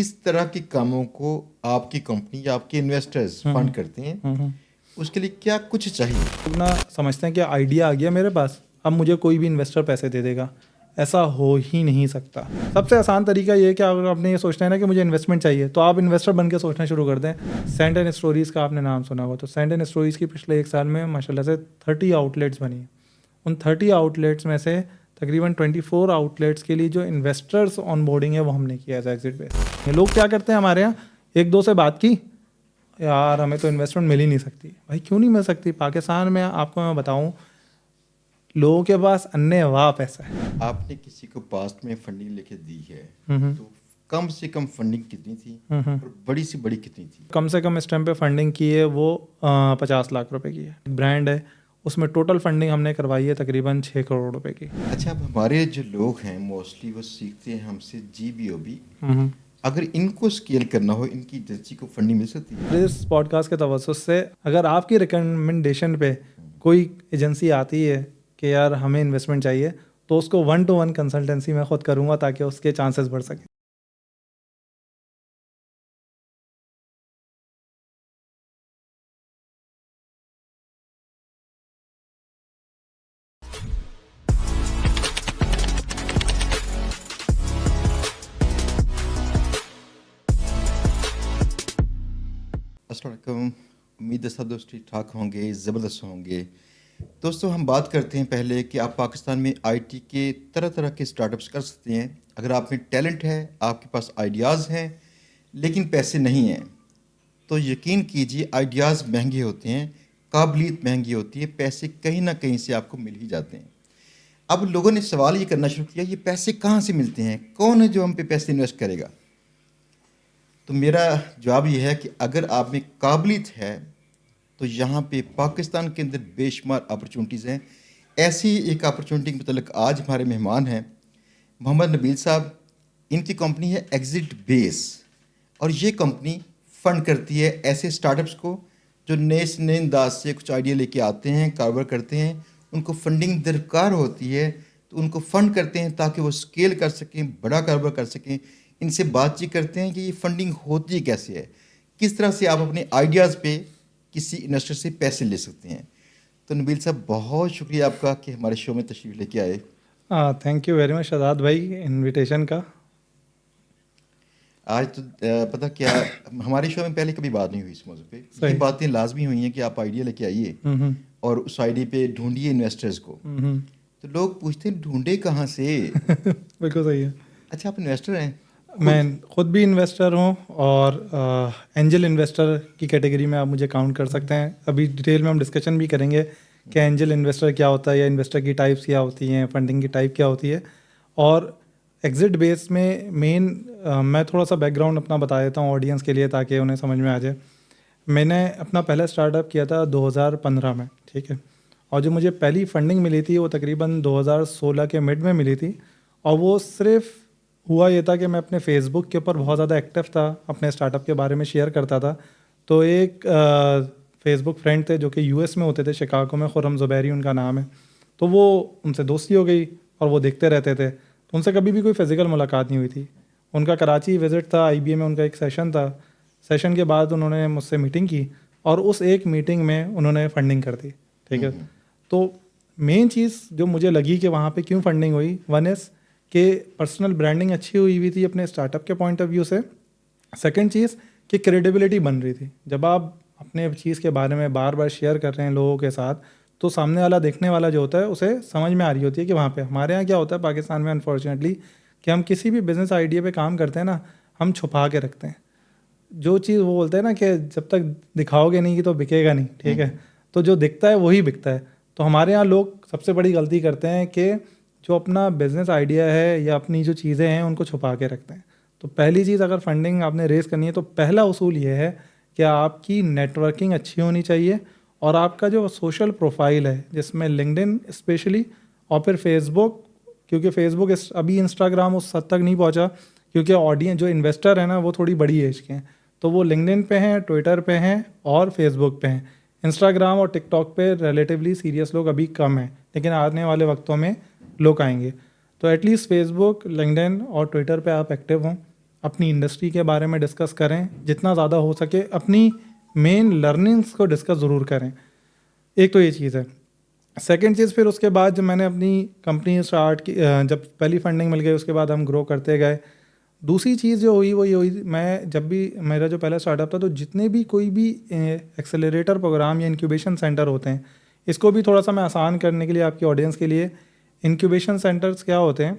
किस तरह के कामों को आपकी कंपनी या आपके इन्वेस्टर्स फंड करते हैं, उसके लिए क्या कुछ चाहिए? लोग ना समझते हैं कि आइडिया आ गया मेरे पास, अब मुझे कोई भी इन्वेस्टर पैसे दे देगा। ऐसा हो ही नहीं सकता। सबसे आसान तरीका ये है कि अगर आपने ये सोचना है ना कि मुझे इन्वेस्टमेंट चाहिए, तो आप इन्वेस्टर बन के सोचना शुरू कर दें। सेंट एंड स्टोरीज़ का आपने नाम सुना होगा, तो सेंट एंड स्टोरीज़ की पिछले 1 साल में माशाल्लाह से 30 आउटलेट्स बनी। उन 30 आउटलेट्स में से तकरीबन 24 आउटलेट्स के लिए जो इन्वेस्टर्स ऑन बोर्डिंग है वो हमने किया एज एग्जिट बेस। ये लोग क्या करते हैं हमारे यहाँ, एक दो से बात की, यार हमें तो इन्वेस्टमेंट मिल ही नहीं सकती। भाई क्यों नहीं मिल सकती? पाकिस्तान में आपको मैं बताऊं, लोगों के पास अन्य वाह पैसा है। आपने किसी को पास्ट में फंडिंग लेके दी है, तो कम से कम फंडिंग कितनी थी और बड़ी से बड़ी कितनी थी? कम से कम इस टाइम पे फंडिंग की है वो 50 लाख रुपए की है। ब्रांड है, उसमें टोटल फंडिंग हमने करवाई है तकरीबन 6 करोड़ रुपए की। अच्छा, अब हमारे जो लोग हैं मोस्टली वो सीखते हैं हमसे GBOB। अगर इनको स्केल करना हो, इनकी एजेंसी को फंडिंग मिल सकती है? इस पॉडकास्ट के तवज्जुह से अगर आपकी रिकमेंडेशन पे कोई एजेंसी आती है कि यार हमें इन्वेस्टमेंट चाहिए, तो उसको 1-to-1 कंसल्टेंसी मैं खुद करूँगा ताकि उसके चांसेस बढ़ सकें। अस्सलाम वालेकुम। उम्मीद है सब दोस्त ठीक ठाक होंगे, ज़बरदस्त होंगे। दोस्तों, हम बात करते हैं पहले कि आप पाकिस्तान में आईटी के तरह तरह के स्टार्टअप्स कर सकते हैं। अगर आप में टैलेंट है, आपके पास आइडियाज़ हैं, लेकिन पैसे नहीं हैं, तो यकीन कीजिए आइडियाज़ महंगे होते हैं, काबिलियत महंगी होती है, पैसे कहीं ना कहीं से आपको मिल ही जाते हैं। अब लोगों ने सवाल ये करना शुरू किया, ये पैसे कहाँ से मिलते हैं, कौन है जो हम पे पैसे इन्वेस्ट करेगा? तो मेरा जवाब ये है कि अगर आप में काबिलियत है, तो यहाँ पे पाकिस्तान के अंदर बेशुमार अपॉर्चुनिटीज़ हैं। ऐसी एक अपॉर्चुनिटी के मतलब आज हमारे मेहमान हैं मोहम्मद नबील साहब। इनकी कंपनी है एग्जिट बेस, और ये कंपनी फ़ंड करती है ऐसे स्टार्टअप्स को जो नए से नए अंदाज से कुछ आइडिया लेके आते हैं, कारोबार करते हैं, उनको फंडिंग दरकार होती है, तो उनको फ़ंड करते हैं ताकि वो स्केल कर सकें, बड़ा कारोबार कर सकें। इनसे बातचीत करते हैं कि ये फंडिंग होती कैसे है, किस तरह से आप अपने आइडियाज़ पे किसी इन्वेस्टर से पैसे ले सकते हैं। तो नबील साहब, बहुत शुक्रिया आपका कि हमारे शो में तशरीफ़ लेके आए। Thank you very much Shahzad भाई इनविटेशन का। आज तो पता क्या, हमारे शो में पहले कभी बात नहीं हुई इस मौजू पे। ये सही। बातें लाजमी हुई हैं कि आप आइडिया लेके आइए और उस आइडिया पे ढूंढिए इन्वेस्टर्स को। तो लोग पूछते हैं ढूंढे कहाँ से? बिल्कुल सही है। अच्छा, आप इन्वेस्टर हैं? मैं खुद भी इन्वेस्टर हूँ और एंजल इन्वेस्टर की कैटेगरी में आप मुझे काउंट कर सकते हैं। अभी डिटेल में हम डिस्कशन भी करेंगे कि एंजल इन्वेस्टर क्या होता है, या इन्वेस्टर की टाइप्स क्या होती हैं, फंडिंग की टाइप क्या होती है। और एग्जिट बेस में मेन मैं थोड़ा सा बैकग्राउंड अपना बता देता हूँ ऑडियंस के लिए ताकि उन्हें समझ में आ जाए। मैंने अपना पहला स्टार्टअप किया था 2015 में, ठीक है। और जो मुझे पहली फंडिंग मिली थी वो तकरीबन 2016 के मिड में मिली थी। और वो सिर्फ हुआ ये था कि मैं अपने फेसबुक के ऊपर बहुत ज़्यादा एक्टिव था, अपने स्टार्टअप के बारे में शेयर करता था। तो एक फेसबुक फ्रेंड थे जो कि यूएस में होते थे, शिकागो में, खुर्रम ज़ुबैरी उनका नाम है। तो वो उनसे दोस्ती हो गई और वो देखते रहते थे, तो उनसे कभी भी कोई फ़िज़िकल मुलाकात नहीं हुई थी। उनका कराची विज़िट था, IBA में उनका एक सेशन था। सेशन के बाद उन्होंने मुझसे मीटिंग की और उस एक मीटिंग में उन्होंने फंडिंग कर दी, ठीक है। तो मेन चीज़ जो मुझे लगी कि वहाँ पे क्यों फंडिंग हुई, वन इज़ कि पर्सनल ब्रांडिंग अच्छी हुई थी अपने स्टार्टअप के पॉइंट ऑफ व्यू से। सेकंड चीज़ कि क्रेडिबिलिटी बन रही थी। जब आप अपने चीज़ के बारे में बार बार शेयर कर रहे हैं लोगों के साथ, तो सामने वाला देखने वाला जो होता है उसे समझ में आ रही होती है कि वहाँ पे हमारे यहाँ क्या होता है पाकिस्तान में अनफॉर्चुनेटली, कि हम किसी भी बिज़नेस आइडिया पे काम करते हैं ना, हम छुपा के रखते हैं। जो चीज़ वो बोलते हैं ना कि जब तक दिखाओगे नहीं कि तो बिकेगा नहीं, ठीक है। तो जो दिखता है वही बिकता है। तो हमारे यहाँ लोग सबसे बड़ी गलती करते हैं कि जो अपना बिज़नेस आइडिया है या अपनी जो चीज़ें हैं उनको छुपा के रखते हैं। तो पहली चीज़, अगर फंडिंग आपने रेज़ करनी है तो पहला उसूल ये है कि आपकी नेटवर्किंग अच्छी होनी चाहिए और आपका जो सोशल प्रोफाइल है, जिसमें लिंक्डइन स्पेशली, और फिर फेसबुक, क्योंकि फेसबुक अभी इंस्टाग्राम उस हद तक नहीं पहुंचा, क्योंकि ऑडियंस जो इन्वेस्टर है ना वो थोड़ी बड़ी एज के हैं, तो वो लिंक्डइन पे हैं, ट्विटर पे हैं और फेसबुक पे हैं। इंस्टाग्राम और टिकटॉक पे रिलेटिवली सीरियस लोग अभी कम हैं, लेकिन आने वाले वक्तों में लोग आएंगे। तो एटलीस्ट फेसबुक, लिंक्डइन और ट्विटर पे आप एक्टिव हों। अपनी इंडस्ट्री के बारे में डिस्कस करें, जितना ज़्यादा हो सके अपनी मेन लर्निंग्स को डिस्कस ज़रूर करें। एक तो ये चीज़ है। सेकंड चीज़, फिर उसके बाद जब मैंने अपनी कंपनी स्टार्ट की, जब पहली फंडिंग मिल गई उसके बाद हम ग्रो करते गए। दूसरी चीज़ जो हुई वो ये हुई, मैं जब भी मेरा जो पहला स्टार्टअप था, तो जितने भी कोई भी एक्सेलरेटर प्रोग्राम या इंक्यूबेशन सेंटर होते हैं, इसको भी थोड़ा सा मैं आसान करने के लिए आपकी ऑडियंस के लिए, इंक्यूबेशन सेंटर्स क्या होते हैं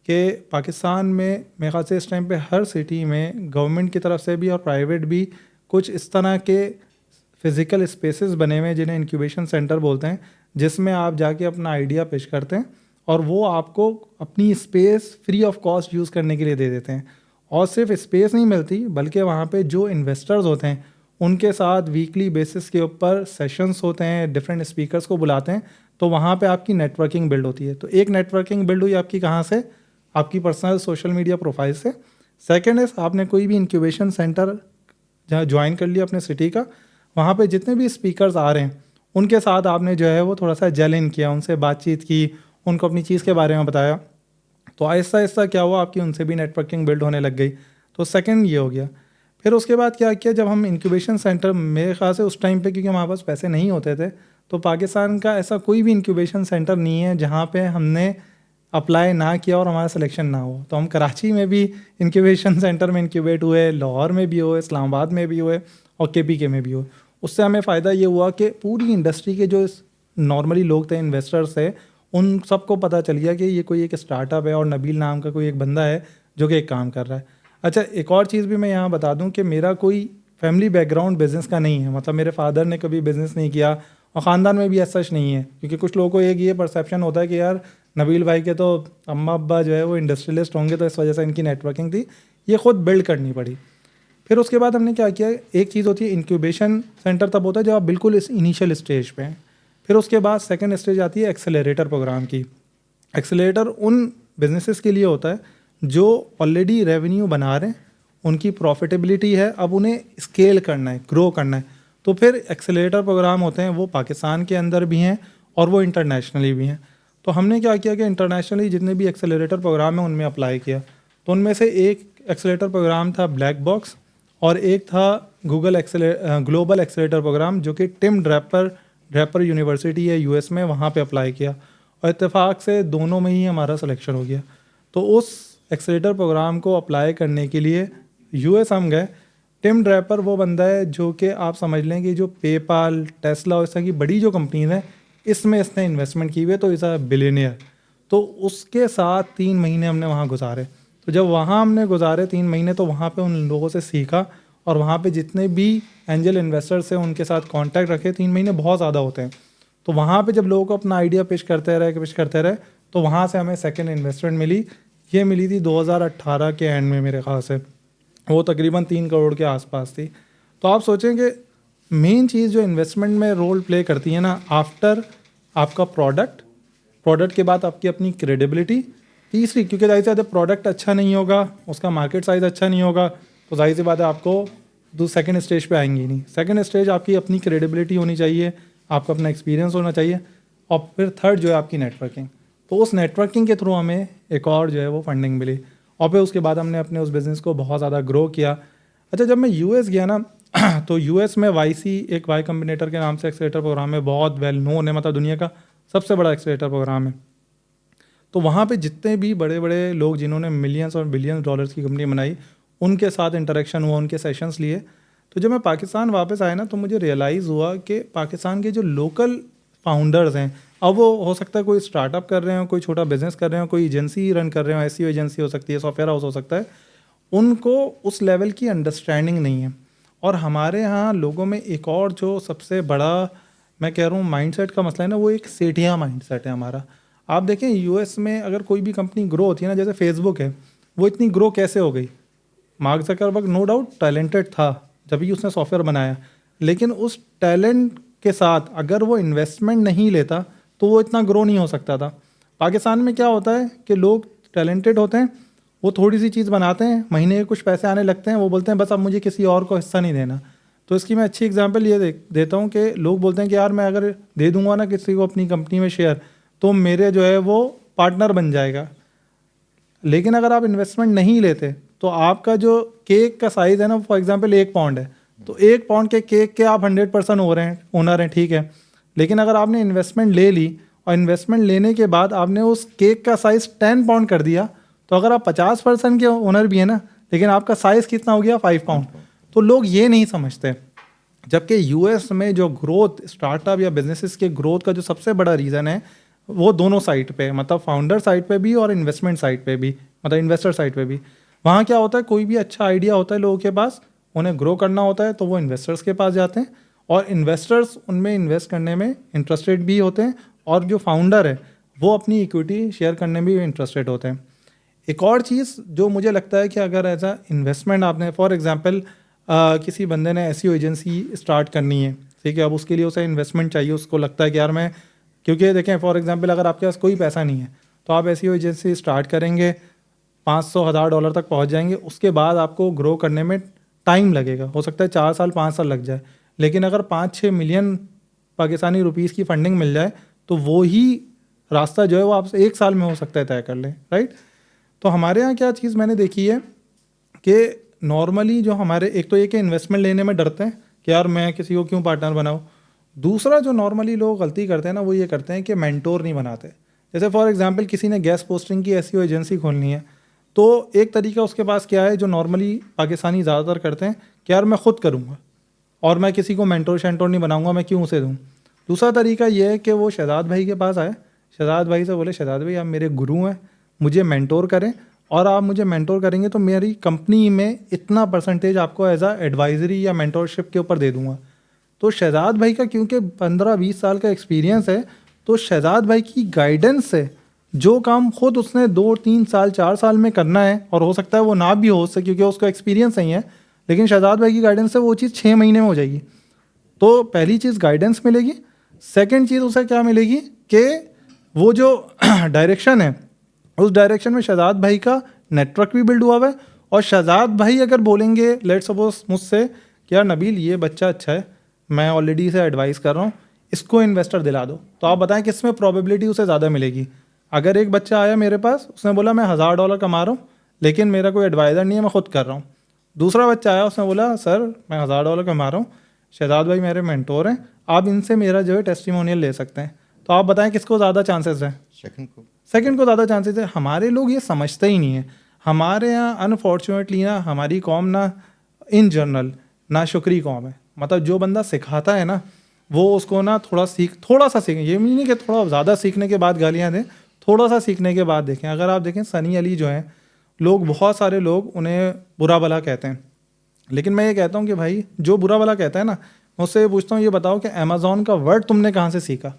कि पाकिस्तान में मेरे ख्याल से इस टाइम पे हर सिटी में गवर्नमेंट की तरफ से भी और प्राइवेट भी कुछ इस तरह के फिज़िकल स्पेसेस बने हुए हैं जिन्हें इंक्यूबेशन सेंटर बोलते हैं, जिसमें आप जाके अपना आइडिया पेश करते हैं और वो आपको अपनी space free of cost use करने के लिए दे देते हैं। और सिर्फ स्पेस नहीं मिलती, बल्कि वहाँ पे जो इन्वेस्टर्स होते हैं उनके साथ वीकली बेसिस के ऊपर सेशंस होते हैं, डिफरेंट स्पीकर्स को बुलाते हैं, तो वहाँ पे आपकी नेटवर्किंग बिल्ड होती है। तो एक नेटवर्किंग बिल्ड हुई आपकी कहाँ से? आपकी पर्सनल सोशल मीडिया प्रोफाइल से। सेकेंड इज़, आपने कोई भी इंक्यूबेशन सेंटर जहाँ ज्वाइन कर लिया अपने सिटी का, वहाँ पे जितने भी स्पीकर्स आ रहे हैं उनके साथ आपने जो है वो थोड़ा सा जेल इन किया, उनसे बातचीत की, उनको अपनी चीज़ के बारे में बताया। तो आहिस्ता आहिस्ता क्या हुआ, आपकी उनसे भी नेटवर्किंग बिल्ड होने लग गई। तो सेकंड ये हो गया। फिर उसके बाद क्या किया, जब हम इंक्यूबेशन सेंटर, मेरे ख्याल से उस टाइम पे क्योंकि हमारे पास पैसे नहीं होते थे, तो पाकिस्तान का ऐसा कोई भी इंक्यूबेशन सेंटर नहीं है जहाँ पे हमने अप्लाई ना किया और हमारा सिलेक्शन ना हो। तो हम कराची में भी इंक्यूबेशन सेंटर में इंक्यूबेट हुए, लाहौर में भी हुए, इस्लामाबाद में भी हुए और KPK में भी हुए। उससे हमें फ़ायदा ये हुआ कि पूरी इंडस्ट्री के जो नॉर्मली लोग थे, इन्वेस्टर्स थे, उन सबको पता चल गया कि ये कोई एक स्टार्टअप है और नबील नाम का कोई एक बंदा है जो कि एक काम कर रहा है। अच्छा, एक और चीज़ भी मैं यहाँ बता दूँ कि मेरा कोई फैमिली बैकग्राउंड बिज़नेस का नहीं है, मतलब मेरे फादर ने कभी बिज़नेस नहीं किया और ख़ानदान में भी ऐसा सच नहीं है। क्योंकि कुछ लोगों को एक ये परसेप्शन होता है कि यार नबील भाई के तो अम्मा अब्बा जो है वो इंडस्ट्रियलिस्ट होंगे, तो इस वजह से इनकी नेटवर्किंग थी, ये ख़ुद बिल्ड करनी पड़ी। फिर उसके बाद हमने क्या किया, एक चीज़ होती है इंक्यूबेशन सेंटर, तब होता है जब आप बिल्कुल इस इनिशियल स्टेज पे हैं। फिर उसके बाद सेकंड स्टेज आती है एक्सेलरेटर प्रोग्राम की। एक्सेलरेटर उन बिजनेसेस के लिए होता है जो ऑलरेडी रेवेन्यू बना रहे हैं, उनकी प्रॉफिटेबिलिटी है, अब उन्हें स्केल करना है, ग्रो करना है। तो फिर एक्सेलरेटर प्रोग्राम होते हैं, वो पाकिस्तान के अंदर भी हैं और वो इंटरनेशनली भी हैं। तो हमने क्या किया कि इंटरनेशनली जितने भी एक्सेलरेटर प्रोग्राम हैं उनमें अप्लाई किया। तो उनमें से एक एक्सेलरेटर प्रोग्राम था ब्लैक बॉक्स और एक था ग्लोबल एक्सेलरेटर प्रोग्राम, जो कि टिम ड्रैपर यूनिवर्सिटी है US में, वहाँ पे अप्लाई किया और इत्तेफाक से दोनों में ही हमारा सिलेक्शन हो गया। तो उस एक्सेलरेटर प्रोग्राम को अप्लाई करने के लिए US हम गए। टिम ड्रैपर वो बंदा है जो कि आप समझ लें कि जो पेपाल, टेस्ला और इस तरह की बड़ी जो कंपनीज हैं, इसमें इसने इन्वेस्टमेंट की हुई है, तो इज़ अ बिलियनियर। तो उसके साथ 3 महीने हमने वहाँ गुजारे। तो जब वहाँ हमने गुजारे 3 महीने, तो वहाँ पे उन लोगों से सीखा और वहाँ पे जितने भी एंजल इन्वेस्टर्स हैं उनके साथ कांटेक्ट रखे। 3 महीने बहुत ज़्यादा होते हैं। तो वहाँ पे जब लोगों को अपना आइडिया पेश करते रहे, तो वहाँ से हमें सेकंड इन्वेस्टमेंट मिली। ये मिली थी 2018 के एंड में मेरे ख्याल से, वो तकरीबन 3 करोड़ के आसपास थी। तो आप सोचें कि मेन चीज़ जो इन्वेस्टमेंट में रोल प्ले करती है ना, आफ्टर आपका प्रोडक्ट के बाद आपकी अपनी क्रेडिबिलिटी, तीसरी, क्योंकि जाहिर सी बात है प्रोडक्ट अच्छा नहीं होगा, उसका मार्केट साइज़ अच्छा नहीं होगा, तो जाहिर सी बात है आपको सेकंड स्टेज पे आएंगी नहीं। सेकंड स्टेज आपकी अपनी क्रेडिबिलिटी होनी चाहिए, आपका अपना एक्सपीरियंस होना चाहिए, और फिर थर्ड जो है आपकी नेटवर्किंग। तो उस नेटवर्किंग के थ्रू हमें एक और जो है वो फंडिंग मिली और फिर उसके बाद हमने अपने उस बिज़नेस को बहुत ज़्यादा ग्रो किया। अच्छा, जब मैं US गया ना तो US में YC, एक वाई कम्बिनेटर के नाम से एक्सेलेरेटर प्रोग्राम है, बहुत वेल नोन है, मतलब दुनिया का सबसे बड़ा एक्सेलेरेटर प्रोग्राम है। तो वहाँ पे जितने भी बड़े बड़े लोग जिन्होंने मिलियंस और बिलियंस डॉलर्स की कंपनी बनाई, उनके साथ इंटरेक्शन हुआ, उनके सेशंस लिए। तो जब मैं पाकिस्तान वापस आया ना, तो मुझे रियलाइज़ हुआ कि पाकिस्तान के जो लोकल फाउंडर्स हैं, अब वो हो सकता है कोई स्टार्टअप कर रहे हो, कोई छोटा बिजनेस कर रहे हो, कोई एजेंसी रन कर रहे हो, ऐसी एजेंसी हो सकती है, सॉफ्टवेयर हाउस हो सकता है, उनको उस लेवल की अंडरस्टैंडिंग नहीं है। और हमारे यहाँ लोगों में एक और जो सबसे बड़ा मैं कह रहा हूँ माइंडसेट का मसला है ना, वो एक सेठिया माइंडसेट है हमारा। आप देखें US में अगर कोई भी कंपनी ग्रो होती है ना, जैसे फेसबुक है, वो इतनी ग्रो कैसे हो गई? Mark Zuckerberg no doubt talented था जब भी उसने सॉफ्टवेयर बनाया, लेकिन उस टैलेंट के साथ अगर वो इन्वेस्टमेंट नहीं लेता तो वो इतना ग्रो नहीं हो सकता था। पाकिस्तान में क्या होता है कि लोग टैलेंटेड होते हैं, वो थोड़ी सी चीज़ बनाते हैं, महीने के कुछ पैसे आने लगते हैं, वो बोलते हैं बस अब मुझे किसी और को हिस्सा नहीं देना। तो इसकी मैं अच्छी एग्जांपल ये देता हूँ कि लोग बोलते हैं कि यार मैं अगर दे दूंगा ना किसी को अपनी कंपनी में शेयर, तो मेरे जो है वो पार्टनर बन जाएगा। लेकिन अगर आप इन्वेस्टमेंट नहीं लेते तो आपका जो केक का साइज़ है ना, फॉर एग्जांपल 1 पाउंड है, तो 1 पाउंड के केक के आप 100% हो रहे हैं, ओनर हैं, ठीक है। लेकिन अगर आपने इन्वेस्टमेंट ले ली और इन्वेस्टमेंट लेने के बाद आपने उस केक का साइज़ 10 पाउंड कर दिया, तो अगर आप 50% के ओनर भी हैं ना, लेकिन आपका साइज़ कितना हो गया, 5 पाउंड। तो लोग ये नहीं समझते। जबकि यूएस में जो ग्रोथ, स्टार्टअप या बिजनेसेस के ग्रोथ का जो सबसे बड़ा रीज़न है, वो दोनों साइड पे, मतलब फाउंडर साइड पे भी और इन्वेस्टमेंट साइड पे भी, मतलब इन्वेस्टर साइड पे भी। वहाँ क्या होता है, कोई भी अच्छा आइडिया होता है लोगों के पास, उन्हें ग्रो करना होता है, तो वो इन्वेस्टर्स के पास जाते हैं और इन्वेस्टर्स उनमें इन्वेस्ट करने में इंटरेस्टेड भी होते हैं, और जो फाउंडर है वो अपनी इक्विटी शेयर करने में भी इंटरेस्टेड होते हैं। एक और चीज़ जो मुझे लगता है कि अगर एज अ इन्वेस्टमेंट आपने, फॉर एग्जांपल किसी बंदे ने एसईओ एजेंसी स्टार्ट करनी है, ठीक है, अब उसके लिए उसे इन्वेस्टमेंट चाहिए, उसको लगता है कि यार मैं, क्योंकि देखें फॉर एग्जांपल अगर आपके पास कोई पैसा नहीं है तो आप एसईओ एजेंसी स्टार्ट करेंगे, 500,000 तक पहुंच जाएंगे, उसके बाद आपको ग्रो करने में टाइम लगेगा, हो सकता है 4 साल 5 साल लग जाए। लेकिन अगर 5-6 मिलियन पाकिस्तानी रुपीस की फंडिंग मिल जाए तो वो ही रास्ता जो है वो आपसे 1 साल में हो सकता है तय कर लें, राइट। तो हमारे यहाँ क्या चीज़ मैंने देखी है कि नॉर्मली जो हमारे, एक तो ये कि इन्वेस्टमेंट लेने में डरते हैं कि यार मैं किसी को क्यों पार्टनर बनाऊँ। दूसरा जो नॉर्मली लोग गलती करते हैं ना, वो ये करते हैं कि मेंटोर नहीं बनाते। जैसे फॉर एग्जांपल किसी ने गैस पोस्टिंग की एसईओ एजेंसी खोलनी है, तो एक तरीका उसके पास क्या है, जो नॉर्मली पाकिस्तानी ज़्यादातर करते हैं कि यार मैं खुद करूँगा और मैं किसी को मेंटोर शेंटोर नहीं बनाऊंगा, मैं क्यों उसे दूँ। दूसरा तरीका ये है कि वो शहजाद भाई के पास आए, शहजाद भाई से बोले शहजाद भाई आप मेरे गुरु हैं, मुझे मेंटोर करें, और आप मुझे मेंटोर करेंगे तो मेरी कंपनी में इतना परसेंटेज आपको एज आ एडवाइजरी या मेंटोरशिप के ऊपर दे दूंगा। तो शहजाद भाई का क्योंकि 15-20 साल का एक्सपीरियंस है, तो शहजाद भाई की गाइडेंस से जो काम खुद उसने 2-3 साल 4 साल में करना है, और हो सकता है वो ना भी हो उससे क्योंकि उसका एक्सपीरियंस नहीं है, लेकिन शहजाद भाई की गाइडेंस से वो चीज़ 6 महीने में हो जाएगी। तो पहली चीज़ गाइडेंस मिलेगी, सेकंड चीज़ उसे क्या मिलेगी कि वो जो डायरेक्शन है, उस डायरेक्शन में शहजाद भाई का नेटवर्क भी बिल्ड हुआ हुआ है। और शहजाद भाई अगर बोलेंगे लेट्स सपोज मुझसे कि यार नबील ये बच्चा अच्छा है, मैं ऑलरेडी इसे एडवाइस कर रहा हूँ, इसको इन्वेस्टर दिला दो, तो आप बताएं किस में प्रोबेबिलिटी उसे ज़्यादा मिलेगी। अगर एक बच्चा आया मेरे पास, उसने बोला मैं $1000 कमा रहा हूँ लेकिन मेरा कोई एडवाइज़र नहीं है, मैं खुद कर रहा हूँ। दूसरा बच्चा आया, उसने बोला सर मैं $1000 कमा रहा हूँ, शहजाद भाई मेरे मेंटोर हैं, आप इनसे मेरा जो है टेस्टिमोनियल ले सकते हैं, तो आप बताएं किसको ज़्यादा चांसेस हैं। सेकंड को ज़्यादा चांसेस है। हमारे लोग ये समझते ही नहीं है। हमारे यहाँ अनफॉर्चुनेटली ना, हमारी कौम ना इन जनरल ना शुक्री कौम है। मतलब जो बंदा सिखाता है ना, वो उसको ना थोड़ा सा सीखें, ये नहीं कि थोड़ा ज़्यादा सीखने के बाद गालियाँ दें, थोड़ा सा सीखने के बाद देखें। अगर आप देखें सनी अली जो हैं, लोग बहुत सारे लोग उन्हें बुरा भला कहते हैं, लेकिन मैं ये कहता हूँ कि भाई जो बुरा भला कहता है ना, मैं उससे ये पूछता हूँ ये बताओ कि अमेज़ॉन का वर्ड तुमने कहाँ से सीखा,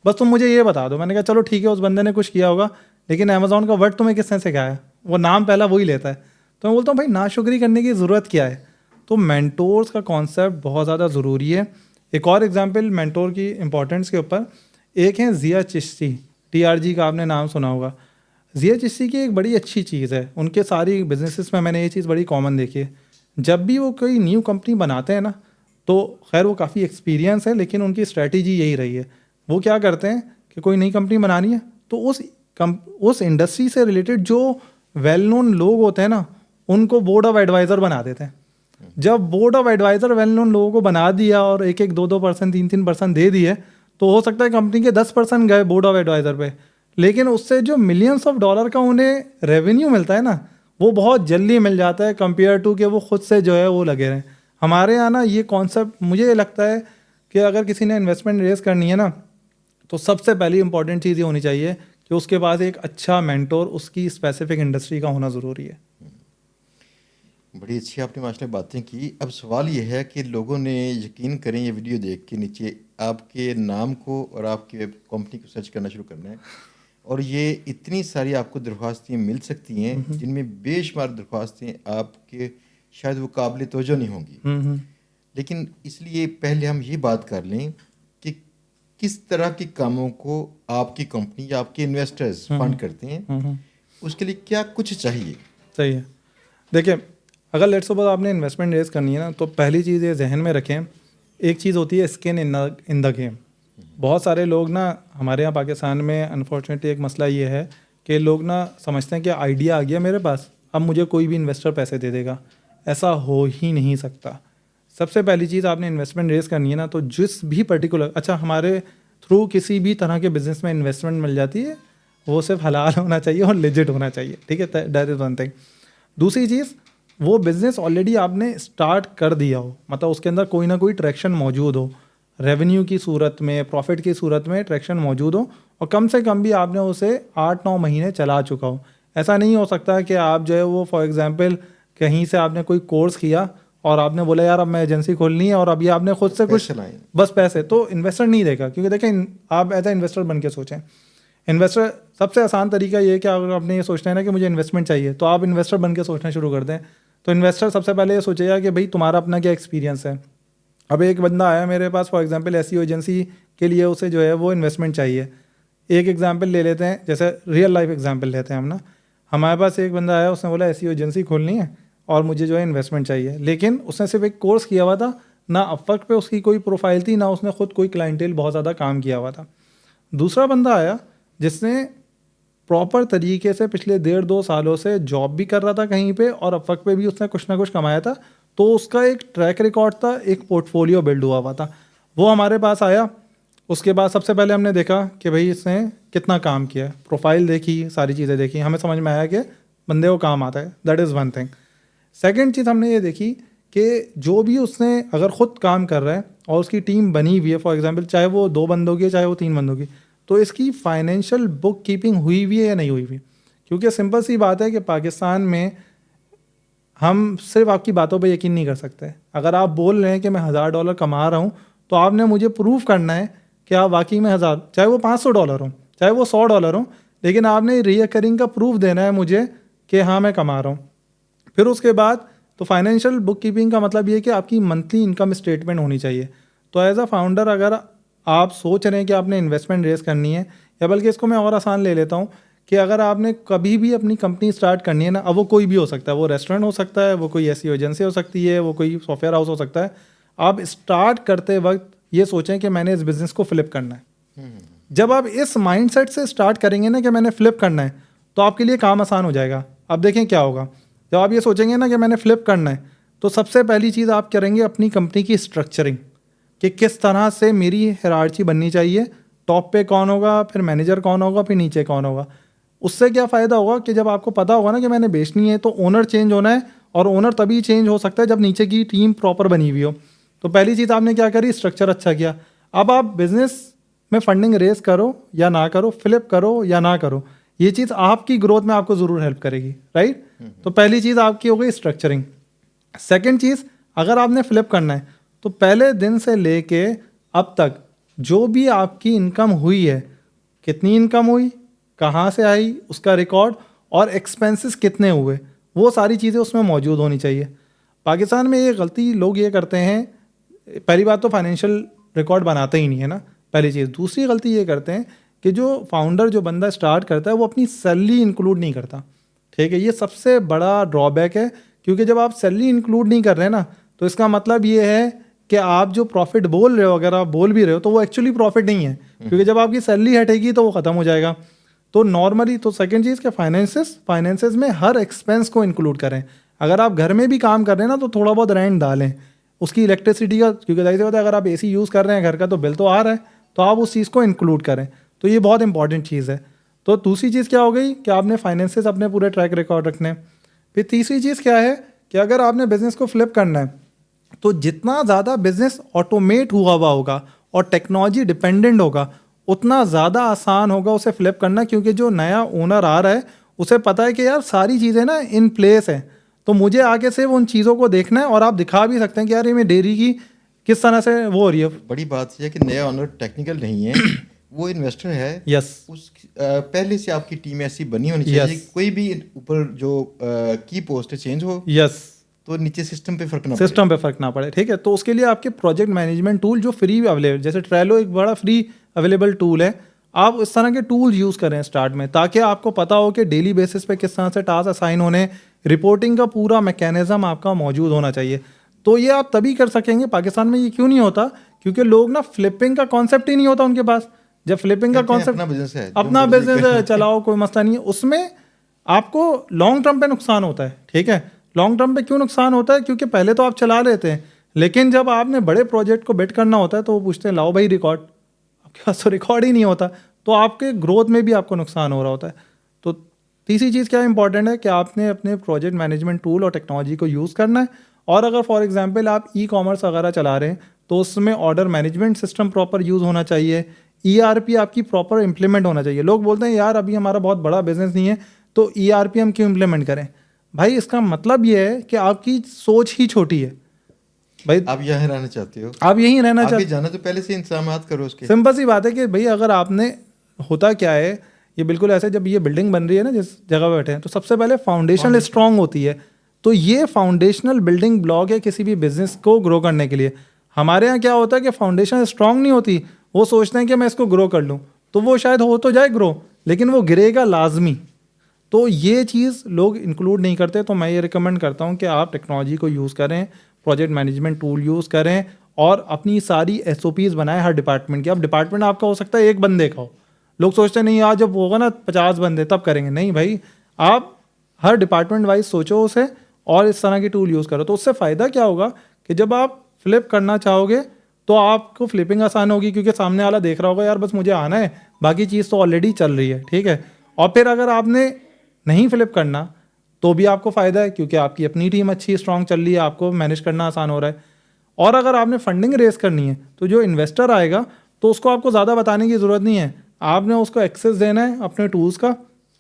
बस तुम मुझे ये बता दो। मैंने कहा चलो ठीक है, उस बंदे ने कुछ किया होगा, लेकिन अमेज़ॉन का वर्ड तुम्हें किसने सिखाया, वो नाम पहला वही लेता है। तो मैं बोलता हूँ भाई नाशुक्री करने की ज़रूरत क्या है। तो मेंटोर्स का कॉन्सेप्ट बहुत ज़्यादा ज़रूरी है। एक और एग्जांपल मेंटोर की इंपॉर्टेंस के ऊपर, एक है ज़िया चिश्ती, TRG का आपने नाम सुना होगा। ज़िया चिश्ती की एक बड़ी अच्छी चीज़ है, उनके सारी बिजनेसेस में मैंने ये चीज़ बड़ी कॉमन देखी है। जब भी वो कोई न्यू कंपनी बनाते हैं ना, तो खैर वो काफ़ी एक्सपीरियंस है, लेकिन उनकी स्ट्रैटेजी यही रही है। वो क्या करते हैं कि कोई नई कंपनी बनानी है तो उस इंडस्ट्री से रिलेटेड जो वेल नोन लोग होते हैं ना, उनको बोर्ड ऑफ एडवाइज़र बना देते हैं। जब board of adviser well known लोगों को बना दिया और 1-1, 2-2%, 3-3% दे दिए, तो हो सकता है कंपनी के 10% गए बोर्ड ऑफ एडवाइज़र पे, लेकिन उससे जो मिलियंस ऑफ डॉलर का उन्हें रेवेन्यू मिलता है ना, वो बहुत जल्दी मिल जाता है कंपेयर टू कि वो खुद से जो है वो लगे रहें। हमारे यहाँ ना ये कॉन्सेप्ट मुझे लगता है कि अगर किसी ने इन्वेस्टमेंट रेस करनी है ना, तो सबसे पहली इंपॉर्टेंट चीज़ ये होनी चाहिए कि उसके पास एक अच्छा मेंटोर उसकी स्पेसिफिक इंडस्ट्री का होना ज़रूरी है। बड़ी अच्छी आपने माशाल्लाह बातें की। अब सवाल ये है कि लोगों ने, यकीन करें ये वीडियो देख के नीचे आपके नाम को और आपकी कंपनी को सर्च करना शुरू करना है, और ये इतनी सारी आपको दरख्वास्तें मिल सकती हैं जिनमें बेशुमार दरख्वास्तें आपके शायद वो काबिल तवज्जो नहीं होंगी। लेकिन इसलिए पहले हम ये बात कर लें कि किस तरह के कामों को आपकी कंपनी या आपके इन्वेस्टर्स फंड करते हैं, उसके लिए क्या कुछ चाहिए। सही है। देखिए, अगर लेट्स सपोज आपने इन्वेस्टमेंट रेस करनी है ना, तो पहली चीज़ ये जहन में रखें, एक चीज़ होती है स्किन इन द गेम। बहुत सारे लोग ना, हमारे यहाँ पाकिस्तान में अनफॉर्चुनेटली एक मसला ये है कि लोग ना समझते हैं कि आइडिया आ गया मेरे पास, अब मुझे कोई भी इन्वेस्टर पैसे दे देगा, ऐसा हो ही नहीं सकता। सबसे पहली चीज़ आपने इन्वेस्टमेंट रेज करनी है ना, तो जिस भी पर्टिकुलर, अच्छा हमारे थ्रू किसी भी तरह के बिजनेस में इन्वेस्टमेंट मिल जाती है, वो सिर्फ हलाल होना चाहिए और लेजिट होना चाहिए, ठीक है, दैट इज़ वन थिंग। दूसरी चीज़, वो बिज़नेस ऑलरेडी आपने स्टार्ट कर दिया हो, मतलब उसके अंदर कोई ना कोई ट्रैक्शन मौजूद हो, रेवेन्यू की सूरत में, प्रॉफिट की सूरत में ट्रैक्शन मौजूद हो, और कम से कम भी आपने उसे 8-9 महीने चला चुका हो। ऐसा नहीं हो सकता कि आप जो है वो फॉर एग्जांपल कहीं से आपने कोई कोर्स किया और आपने बोला यार अब मैं एजेंसी खोलनी है, और अभी आपने खुद से कुछ पैसे लाए। बस पैसे, तो इन्वेस्टर नहीं देगा। क्योंकि देखें, आप एज ए इन्वेस्टर बन के सोचें, इन्वेस्टर सबसे आसान तरीका ये है कि अगर आपने ये सोचना है ना कि मुझे इन्वेस्टमेंट चाहिए, तो आप इन्वेस्टर बन के सोचना शुरू कर दें। तो इन्वेस्टर सबसे पहले ये सोचेगा कि भाई तुम्हारा अपना क्या एक्सपीरियंस है। अब एक बंदा आया मेरे पास फॉर एग्जांपल एसईओ एजेंसी के लिए, उसे जो है वो इन्वेस्टमेंट चाहिए। एक एग्जांपल ले लेते हैं, जैसे रियल लाइफ एग्जांपल लेते हैं हम ना। हमारे पास एक बंदा आया, उसने बोला एसईओ एजेंसी खोलनी है और मुझे जो है इन्वेस्टमेंट चाहिए, लेकिन उसने सिर्फ एक कोर्स किया हुआ था, ना अपवर्क पे उसकी कोई प्रोफाइल थी, ना उसने खुद कोई क्लाइंटेल बहुत ज़्यादा काम किया हुआ था। दूसरा बंदा आया जिसने प्रॉपर तरीके से पिछले 1.5-2 सालों से जॉब भी कर रहा था कहीं पे, और अपवर्क पे भी उसने कुछ ना कुछ कमाया था, तो उसका एक ट्रैक रिकॉर्ड था, एक पोर्टफोलियो बिल्ड हुआ हुआ था। वो हमारे पास आया, उसके बाद सबसे पहले हमने देखा कि भाई इसने कितना काम किया है, प्रोफाइल देखी, सारी चीज़ें देखी, हमें समझ में आया कि बंदे को काम आता है, that is one thing. Second चीज़ हमने ये देखी कि जो भी उसने अगर ख़ुद काम कर रहा है और उसकी टीम बनी हुई है, फॉर एग्जांपल चाहे वो 2 बंदों की है चाहे वो 3 बंदों की, तो इसकी फाइनेंशियल बुक कीपिंग हुई हुई है या नहीं हुई हुई। क्योंकि सिंपल सी बात है कि पाकिस्तान में हम सिर्फ आपकी बातों पे यकीन नहीं कर सकते। अगर आप बोल रहे हैं कि मैं $1000 कमा रहा हूँ, तो आपने मुझे प्रूफ करना है कि आप वाकई में चाहे वो $500 हो, चाहे वो $100 हो, लेकिन आपने रिकरिंग का प्रूफ देना है मुझे कि हाँ मैं कमा रहा हूँ। फिर उसके बाद तो फाइनेंशियल बुक कीपिंग का मतलब ये है कि आपकी मंथली इनकम स्टेटमेंट होनी चाहिए। तो एज अ फाउंडर अगर आप सोच रहे हैं कि आपने इन्वेस्टमेंट रेस करनी है, या बल्कि इसको मैं और आसान ले लेता हूँ कि अगर आपने कभी भी अपनी कंपनी स्टार्ट करनी है ना, अब वो कोई भी हो सकता है, वो रेस्टोरेंट हो सकता है, वो कोई ऐसी एजेंसी हो सकती है, वो कोई सॉफ्टवेयर हाउस हो सकता है, आप स्टार्ट करते वक्त ये सोचें कि मैंने इस बिज़नेस को फ्लिप करना है। जब आप इस माइंडसेट से स्टार्ट करेंगे ना कि मैंने फ्लिप करना है, तो आपके लिए काम आसान हो जाएगा। अब देखें क्या होगा, जब आप ये सोचेंगे ना कि मैंने फ्लिप करना है, तो सबसे पहली चीज़ आप करेंगे अपनी कंपनी की स्ट्रक्चरिंग, कि किस तरह से मेरी हायरार्ची बननी चाहिए, टॉप पे कौन होगा, फिर मैनेजर कौन होगा, फिर नीचे कौन होगा। उससे क्या फ़ायदा होगा कि जब आपको पता होगा ना कि मैंने बेचनी है, तो ओनर चेंज होना है, और ओनर तभी चेंज हो सकता है जब नीचे की टीम प्रॉपर बनी हुई हो। तो पहली चीज़ आपने क्या करी, स्ट्रक्चर अच्छा किया। अब आप बिजनेस में फंडिंग रेस करो या ना करो, फ्लिप करो या ना करो, ये चीज़ आपकी ग्रोथ में आपको ज़रूर हेल्प करेगी, राइट। तो पहली चीज़ आपकी हो गई स्ट्रक्चरिंग। सेकेंड चीज़, अगर आपने फ्लिप करना है, तो पहले दिन से लेके अब तक जो भी आपकी इनकम हुई है, कितनी इनकम हुई, कहाँ से आई, उसका रिकॉर्ड, और एक्सपेंसेस कितने हुए, वो सारी चीज़ें उसमें मौजूद होनी चाहिए। पाकिस्तान में ये गलती लोग ये करते हैं, पहली बात तो फाइनेंशियल रिकॉर्ड बनाते ही नहीं है ना, पहली चीज़। दूसरी गलती ये करते हैं कि जो फाउंडर, जो बंदा स्टार्ट करता है, वो अपनी सैलरी इंक्लूड नहीं करता, ठीक है। ये सबसे बड़ा ड्रॉबैक है, क्योंकि जब आप सैलरी इंक्लूड नहीं कर रहे हैं ना, तो इसका मतलब ये है कि आप जो प्रॉफिट बोल रहे हो, अगर आप बोल भी रहे हो, तो वो एक्चुअली प्रॉफिट नहीं है, क्योंकि जब आपकी सैलरी हटेगी तो वो ख़त्म हो जाएगा। तो नॉर्मली तो सेकंड चीज़ के फाइनेंसेस में हर एक्सपेंस को इंक्लूड करें। अगर आप घर में भी काम कर रहे हैं ना, तो थोड़ा बहुत रेंट डालें, उसकी इलेक्ट्रिसिटी का, क्योंकि जाहिर सी बात है अगर आप एसी यूज़ कर रहे हैं घर का, तो बिल तो आ रहा है, तो आप उस चीज़ को इंक्लूड करें। तो ये बहुत इंपॉर्टेंट चीज़ है। तो दूसरी चीज़ क्या हो गई कि आपने फाइनेंसेस अपने पूरे ट्रैक रिकॉर्ड रखने हैं। फिर तीसरी चीज़ क्या है कि अगर आपने बिज़नेस को फ्लिप करना है, तो जितना ज़्यादा बिज़नेस ऑटोमेट हुआ होगा और टेक्नोलॉजी डिपेंडेंट होगा, उतना ज़्यादा आसान होगा उसे फ्लिप करना, क्योंकि जो नया ओनर आ रहा है उसे पता है कि यार सारी चीज़ें ना इन प्लेस हैं, तो मुझे आगे से उन चीज़ों को देखना है, और आप दिखा भी सकते हैं कि यार ये मेरी डेयरी की किस तरह से वो हो रही है। बड़ी बात यह है कि नया ओनर टेक्निकल नहीं है, वो इन्वेस्टर है। यस, उस पहले से आपकी टीम ऐसी बनी होनी चाहिए, कोई भी ऊपर जो की पोस्ट चेंज हो, यस, तो नीचे सिस्टम पे फर्क ना पड़े, ठीक है। तो उसके लिए आपके प्रोजेक्ट मैनेजमेंट टूल जो फ्री अवेलेबल, जैसे ट्रेलो एक बड़ा फ्री अवेलेबल टूल है, आप इस तरह के टूल यूज़ करें स्टार्ट में, ताकि आपको पता हो कि डेली बेसिस पे किस तरह से टास्क असाइन होने, रिपोर्टिंग का पूरा मैकेनिज्म आपका मौजूद होना चाहिए। तो ये आप तभी कर सकेंगे। पाकिस्तान में ये क्यों नहीं होता, क्योंकि लोग ना फ्लिपिंग का कॉन्सेप्ट ही नहीं होता उनके पास। जब फ्लिपिंग का कॉन्सेप्ट, अपना बिजनेस है, अपना बिजनेस है, चलाओ, कोई मसला नहीं है उसमें। आपको लॉन्ग टर्म पे नुकसान होता है, ठीक है। लॉन्ग टर्म पे क्यों नुकसान होता है? क्योंकि पहले तो आप चला लेते हैं, लेकिन जब आपने बड़े प्रोजेक्ट को बिड करना होता है तो वो पूछते हैं लाओ भाई रिकॉर्ड, आपके पास तो रिकॉर्ड ही नहीं होता, तो आपके ग्रोथ में भी आपको नुकसान हो रहा होता है। तो तीसरी चीज़ क्या इंपॉर्टेंट है कि आपने अपने प्रोजेक्ट मैनेजमेंट टूल और टेक्नोलॉजी को यूज़ करना है। और अगर फॉर एग्जांपल आप ई कॉमर्स वगैरह चला रहे हैं तो उसमें order management system proper use होना चाहिए, ERP आपकी प्रॉपर इंप्लीमेंट होना चाहिए। लोग बोलते हैं यार अभी हमारा बहुत बड़ा बिजनेस नहीं है तो ERP हम क्यों इंप्लीमेंट करें? भाई इसका मतलब ये है कि आपकी सोच ही छोटी है। भाई आप यहाँ रहना चाहते हो, आप यहीं रहना आगे चाहते, जाना तो पहले से इंतजामात करो उसके। सिंपल सी बात है कि भाई अगर आपने, होता क्या है ये बिल्कुल ऐसे, जब ये बिल्डिंग बन रही है ना जिस जगह पे बैठे हैं, तो सबसे पहले फाउंडेशन स्ट्रांग होती है। तो ये फाउंडेशनल बिल्डिंग ब्लॉक है किसी भी बिजनेस को ग्रो करने के लिए। हमारे यहाँ क्या होता है कि फाउंडेशन स्ट्रांग नहीं होती, वो सोचते हैं कि मैं इसको ग्रो कर लूँ, तो वो शायद हो तो जाए ग्रो, लेकिन वो गिरेगा लाजमी। तो ये चीज़ लोग इंक्लूड नहीं करते। तो मैं ये रिकमेंड करता हूँ कि आप टेक्नोलॉजी को यूज़ करें, प्रोजेक्ट मैनेजमेंट टूल यूज़ करें और अपनी सारी SOPs बनाएं हर डिपार्टमेंट की। अब डिपार्टमेंट आपका हो सकता है एक बंदे का हो, लोग सोचते हैं नहीं यार जब होगा ना 50 बंदे तब करेंगे। नहीं भाई, आप हर डिपार्टमेंट वाइज सोचो उसे और इस तरह की टूल यूज़ करो। तो उससे फ़ायदा क्या होगा कि जब आप फ्लिप करना चाहोगे तो आपको फ्लिपिंग आसान होगी, क्योंकि सामने वाला देख रहा होगा यार बस मुझे आना है, बाकी चीज़ तो ऑलरेडी चल रही है, ठीक है। और फिर अगर आपने नहीं फ्लिप करना तो भी आपको फ़ायदा है, क्योंकि आपकी अपनी टीम अच्छी स्ट्रांग चल रही है, आपको मैनेज करना आसान हो रहा है। और अगर आपने फंडिंग रेस करनी है तो जो इन्वेस्टर आएगा तो उसको आपको ज़्यादा बताने की ज़रूरत नहीं है, आपने उसको एक्सेस देना है अपने टूल्स का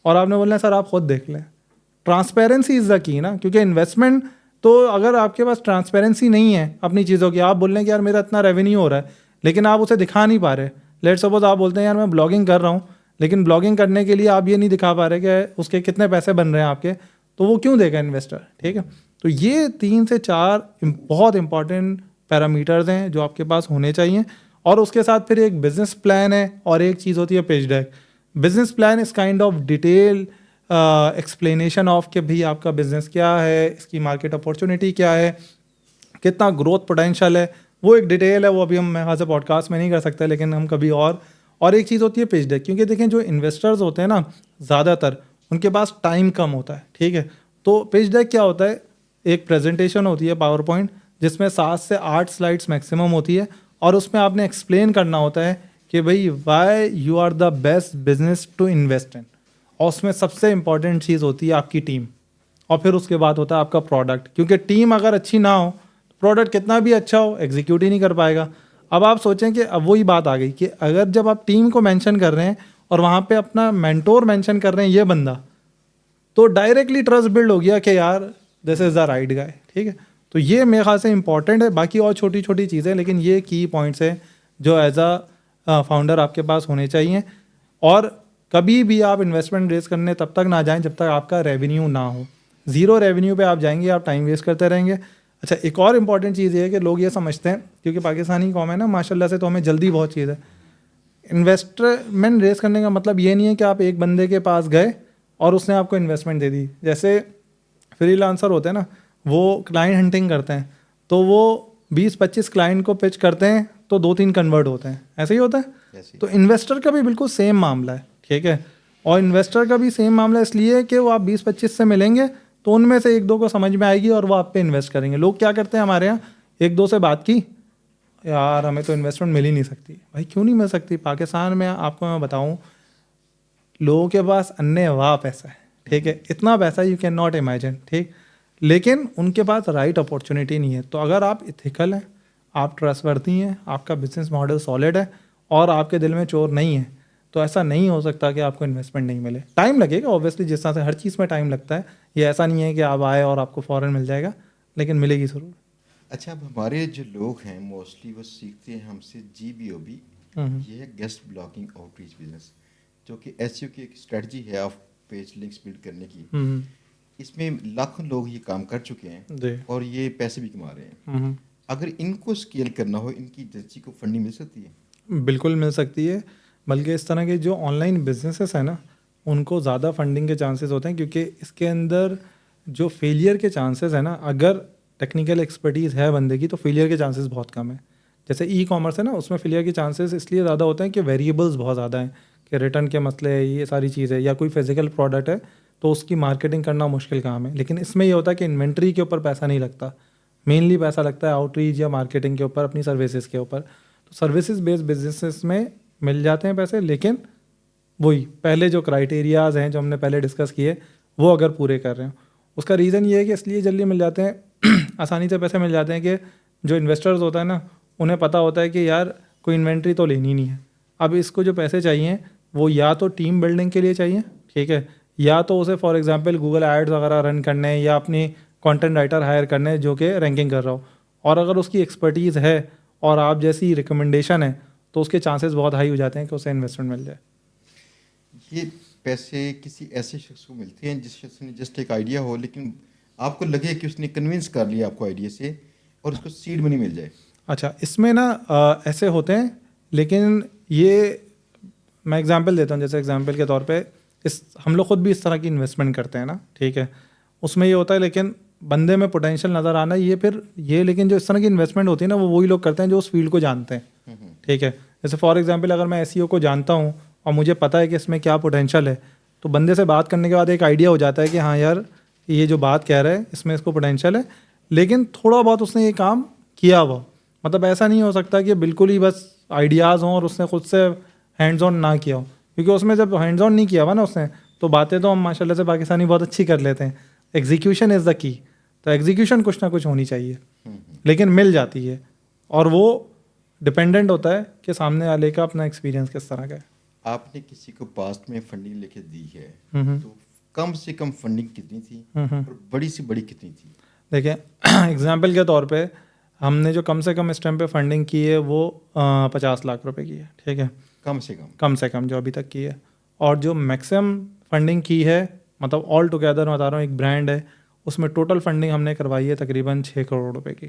और आपने बोलना है सर आप खुद देख लें। ट्रांसपेरेंसी इज़ द की ना, क्योंकि इन्वेस्टमेंट तो अगर आपके पास ट्रांसपेरेंसी नहीं है अपनी चीज़ों की, आप बोल रहे हैं कि यार मेरा इतना रेवेन्यू हो रहा है लेकिन आप उसे दिखा नहीं पा रहे। लेट सपोज आप बोलते हैं यार मैं ब्लॉगिंग कर रहा हूँ, लेकिन ब्लॉगिंग करने के लिए आप ये नहीं दिखा पा रहे कि उसके कितने पैसे बन रहे हैं आपके, तो वो क्यों देगा इन्वेस्टर, ठीक है। तो ये 3 से 4 बहुत इंपॉर्टेंट पैरामीटर्स हैं जो आपके पास होने चाहिए। और उसके साथ फिर एक बिजनेस प्लान है और एक चीज़ होती है पेज डेक। बिजनेस प्लान इस kind of detail explanation of कि भाई आपका बिजनेस क्या है, इसकी मार्केट अपॉर्चुनिटी क्या है, कितना ग्रोथ पोटेंशियल है, वो एक डिटेल है। वो अभी हम मैं यहाँ से पॉडकास्ट में नहीं कर सकते, लेकिन हम कभी और एक चीज़ होती है पेज डेक, क्योंकि देखें जो इन्वेस्टर्स होते हैं ना ज़्यादातर उनके पास टाइम कम होता है, ठीक है। तो पेज डेक क्या होता है, एक प्रेजेंटेशन होती है पावर पॉइंट जिसमें 7 से 8 स्लाइड्स मैक्सिमम होती है और उसमें आपने एक्सप्लेन करना होता है कि भाई why you are the best business to invest in. और उसमें सबसे इंपॉर्टेंट चीज़ होती है आपकी टीम, और फिर उसके बाद होता है आपका प्रोडक्ट, क्योंकि टीम अगर अच्छी ना हो तो प्रोडक्ट कितना भी अच्छा हो एग्जीक्यूट ही नहीं कर पाएगा। अब आप सोचें कि अब वही बात आ गई कि अगर जब आप टीम को मेंशन कर रहे हैं और वहाँ पे अपना मेंटोर मेंशन कर रहे हैं ये बंदा, तो डायरेक्टली ट्रस्ट बिल्ड हो गया कि यार this is the right guy, ठीक है। तो ये मेरे ख्याल से इंपॉर्टेंट है, बाकी और छोटी छोटी चीज़ें, लेकिन ये की पॉइंट्स है जो एज अ फाउंडर आपके पास होने चाहिए। और कभी भी आप इन्वेस्टमेंट रेज करने तब तक ना जाएं जब तक आपका रेवेन्यू ना हो। ज़ीरो रेवेन्यू पे आप जाएंगे, आप टाइम वेस्ट करते रहेंगे। अच्छा, एक और इम्पॉर्टेंट चीज़ ये है कि लोग ये समझते हैं क्योंकि पाकिस्तानी कौम है ना माशाल्लाह से, तो हमें जल्दी बहुत चीज़ है। इन्वेस्टमेंट रेज करने का मतलब ये नहीं है कि आप एक बंदे के पास गए और उसने आपको इन्वेस्टमेंट दे दी। जैसे फ्रीलांसर होते हैं ना, वो क्लाइंट हंटिंग करते हैं, तो वो 20-25 क्लाइंट को पिच करते हैं तो 2-3 कन्वर्ट होते हैं, ऐसे ही होता है। तो इन्वेस्टर का भी बिल्कुल सेम मामला है, ठीक है। और इन्वेस्टर का भी सेम मामला इसलिए है कि वो आप 20-25 से मिलेंगे तो उनमें से 1-2 को समझ में आएगी और वो आप पे इन्वेस्ट करेंगे। लोग क्या करते हैं हमारे यहाँ, 1-2 से बात की, यार हमें तो इन्वेस्टमेंट मिल ही नहीं सकती। भाई क्यों नहीं मिल सकती? पाकिस्तान में आपको मैं बताऊँ, लोगों के पास अन्य पैसा है, ठीक है, इतना पैसा यू कैन नॉट इमेजिन, ठीक, लेकिन उनके पास राइट अपॉर्चुनिटी नहीं है। तो अगर आप इथिकल हैं, आप ट्रस्टवर्दी हैं, आपका बिजनेस मॉडल सॉलिड है और आपके दिल में चोर नहीं है, तो ऐसा नहीं हो सकता कि आपको इन्वेस्टमेंट नहीं मिले। टाइम लगेगा ऑब्वियसली, जिस तरह से हर चीज़ में टाइम लगता है, ये ऐसा नहीं है कि आप आए और आपको फ़ौरन मिल जाएगा, लेकिन मिलेगी ज़रूर। अच्छा, अब हमारे जो लोग हैं मोस्टली वो सीखते हैं हमसे GBOB, ये है गेस्ट ब्लॉगिंग आउटरीच बिजनेस, जो कि SEO की एक स्ट्रेटजी है ऑफ पेज लिंक्स बिल्ड करने की। इसमें लाखों लोग ये काम कर चुके हैं और ये पैसे भी कमा रहे हैं। अगर इनको स्केल करना हो, इनकी एजेंसी को फंडिंग मिल सकती है? बिल्कुल मिल सकती है, बल्कि इस तरह के जो ऑनलाइन बिजनेसेस हैं ना, उनको ज़्यादा फंडिंग के चांसेस होते हैं, क्योंकि इसके अंदर जो फेलियर के चांसेस है ना, अगर टेक्निकल एक्सपर्टीज़ है बंदे की तो फेलियर के चांसेस बहुत कम है। जैसे ई कॉमर्स है ना, उसमें फेलियर के चांसेस इसलिए ज़्यादा होते हैं कि वेरिएबल्स बहुत ज़्यादा हैं, कि रिटर्न के मसले है, ये सारी चीज़ है, या कोई फिजिकल प्रोडक्ट है तो उसकी मार्केटिंग करना मुश्किल काम है। लेकिन इसमें ये होता है कि इन्वेंट्री के ऊपर पैसा नहीं लगता, मेनली पैसा लगता है आउटरीच या मार्केटिंग के ऊपर, अपनी सर्विसेज के ऊपर। तो सर्विसेज बेस्ड बिजनेसेस में मिल जाते हैं पैसे, लेकिन वही पहले जो क्राइटेरियाज हैं जो हमने पहले डिस्कस किए वो अगर पूरे कर रहे हो। उसका रीज़न ये है कि इसलिए जल्दी मिल जाते हैं आसानी से पैसे मिल जाते हैं कि जो इन्वेस्टर्स होता है ना, उन्हें पता होता है कि यार कोई इन्वेंट्री तो लेनी नहीं है, अब इसको जो पैसे चाहिए वो या तो टीम बिल्डिंग के लिए चाहिए, ठीक है, या तो उसे फॉर एग्जांपल गूगल एड्स वगैरह रन करने या अपनी कंटेंट राइटर हायर करने जो कि रैंकिंग कर रहा हो। और अगर उसकी एक्सपर्टीज़ है और आप जैसी रिकमेंडेशन है तो उसके चांसेस बहुत हाई हो जाते हैं कि उसे इन्वेस्टमेंट मिल जाए। ये पैसे किसी ऐसे शख्स को मिलते हैं जिस शख्स ने जस्ट एक आइडिया हो, लेकिन आपको लगे कि उसने कन्विंस कर लिया आपको आइडिया से और उसको सीड मनी मिल जाए? अच्छा, इसमें ना ऐसे होते हैं, लेकिन ये मैं एग्जांपल देता हूँ। जैसे एग्जांपल के तौर पे हम लोग खुद भी इस तरह की इन्वेस्टमेंट करते हैं ना, ठीक है, उसमें ये होता है लेकिन बंदे में पोटेंशियल नज़र आना ये लेकिन जो इस तरह की इन्वेस्टमेंट होती है ना वो वही लोग करते हैं जो उस फील्ड को जानते हैं, ठीक है। जैसे फॉर एग्जांपल अगर मैं SEO को जानता हूँ और मुझे पता है कि इसमें क्या पोटेंशियल है, तो बंदे से बात करने के बाद एक आइडिया हो जाता है कि हाँ यार ये जो बात कह रहा है इसमें इसको पोटेंशियल है, लेकिन थोड़ा बहुत उसने ये काम किया हुआ। मतलब ऐसा नहीं हो सकता कि बिल्कुल ही बस आइडियाज़ हों और उसने खुद से हैंड्स ऑन ना किया हो, क्योंकि उसमें जब हैंड्स ऑन नहीं किया हुआ ना उसने, तो बातें तो हम माशाल्लाह से पाकिस्तानी बहुत अच्छी कर लेते हैं, एग्जीक्यूशन इज़ द की। तो एग्जीक्यूशन कुछ ना कुछ होनी चाहिए, लेकिन मिल जाती है, और वो डिपेंडेंट होता है कि सामने वाले का अपना एक्सपीरियंस किस तरह का है। आपने किसी को पास्ट में फंडिंग लेके दी है तो कम से कम फंडिंग कितनी थी और बड़ी से बड़ी कितनी थी? देखिए एग्जाम्पल के तौर पे हमने जो कम से कम इस टाइम पे फंडिंग की है वो 50 लाख रुपए की है, ठीक है, कम से कम जो अभी तक की है। और जो मैक्सिमम फंडिंग की है, मतलब ऑल टुगेदर मैं बता रहा हूँ, एक ब्रांड है उसमें टोटल फंडिंग हमने करवाई है तकरीबन 6 करोड़ रुपए की,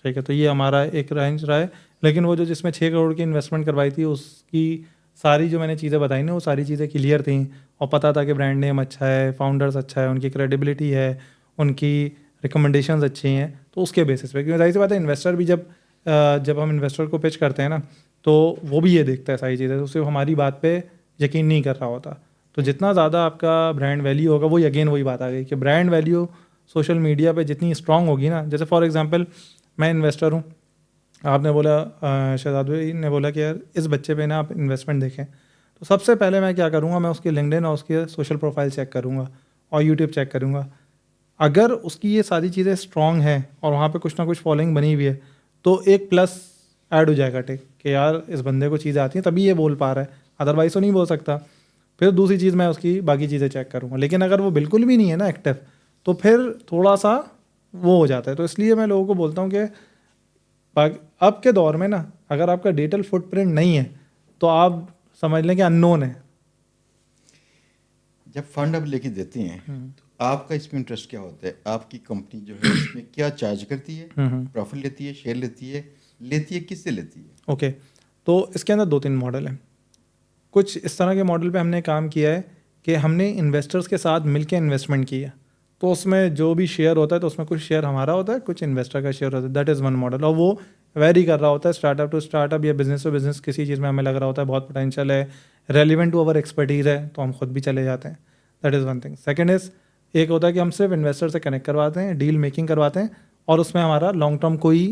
ठीक है। तो ये हमारा एक रेंज रहा है, लेकिन वो जो जिसमें 6 करोड़ की इन्वेस्टमेंट करवाई थी उसकी सारी जो मैंने चीज़ें बताई ना वो सारी चीज़ें क्लियर थी, और पता था कि ब्रांड नेम अच्छा है, फाउंडर्स अच्छा है, उनकी क्रेडिबिलिटी है, उनकी रिकमेंडेशंस अच्छी हैं, तो उसके बेसिस पे। क्योंकि जाहिर सी बात है इन्वेस्टर भी जब हम इन्वेस्टर को पिच करते हैं ना तो वो भी ये देखता है सारी चीज़ें, तो सिर्फ हमारी बात पे यकीन नहीं कर रहा होता। तो जितना ज़्यादा आपका ब्रांड वैल्यू होगा, वही बात आ गई कि ब्रांड वैल्यू सोशल मीडिया पे जितनी स्ट्रांग होगी ना, जैसे फॉर एग्जांपल मैं इन्वेस्टर हूँ, आपने बोला शहजाद भाई ने बोला कि यार इस बच्चे पे ना आप इन्वेस्टमेंट देखें, तो सबसे पहले मैं क्या करूँगा, मैं उसकी लिंक्डइन और उसके सोशल प्रोफाइल चेक करूँगा और यूट्यूब चेक करूँगा। अगर उसकी ये सारी चीज़ें स्ट्रांग हैं और वहाँ पे कुछ ना कुछ फॉलोइंग बनी हुई है, तो एक प्लस ऐड हो जाएगा टिक कि यार इस बंदे को चीज़ें आती हैं तभी ये बोल पा रहा है, अदरवाइज तो नहीं बोल सकता। फिर दूसरी चीज़ मैं उसकी बाकी चीज़ें चेक करूँगा, लेकिन अगर वो बिल्कुल भी नहीं है ना एक्टिव, तो फिर थोड़ा सा वो हो जाता है। तो इसलिए मैं लोगों को बोलता हूँ कि अब के दौर में ना अगर आपका डिजिटल फुटप्रिंट नहीं है तो आप समझ लें कि अननोन है। जब फंड आप लेके देते हैं तो आपका इसमें इंटरेस्ट क्या होता है? आपकी कंपनी जो है इसमें क्या चार्ज करती है? प्रॉफिट लेती है, शेयर लेती है किससे लेती है? ओके, तो इसके अंदर 2-3 मॉडल हैं। कुछ इस तरह के मॉडल पे हमने काम किया है कि हमने इन्वेस्टर्स के साथ मिलकर इन्वेस्टमेंट की है, तो उसमें जो भी शेयर होता है तो उसमें कुछ शेयर हमारा होता है, कुछ इन्वेस्टर का शेयर होता है। दैट इज़ वन मॉडल, और वो वेरी कर रहा होता है स्टार्टअप टू स्टार्टअप या बिजनेस टू बिजनेस। किसी चीज़ में हमें लग रहा होता है बहुत पोटेंशियल है, रेलिवेंट टू अवर एक्सपर्टीज़ है, तो हम खुद भी चले जाते हैं। That is one thing. Second is एक होता है कि हम सिर्फ इन्वेस्टर से कनेक्ट करवाते हैं, डील मेकिंग करवाते हैं, और उसमें हमारा लॉन्ग टर्म कोई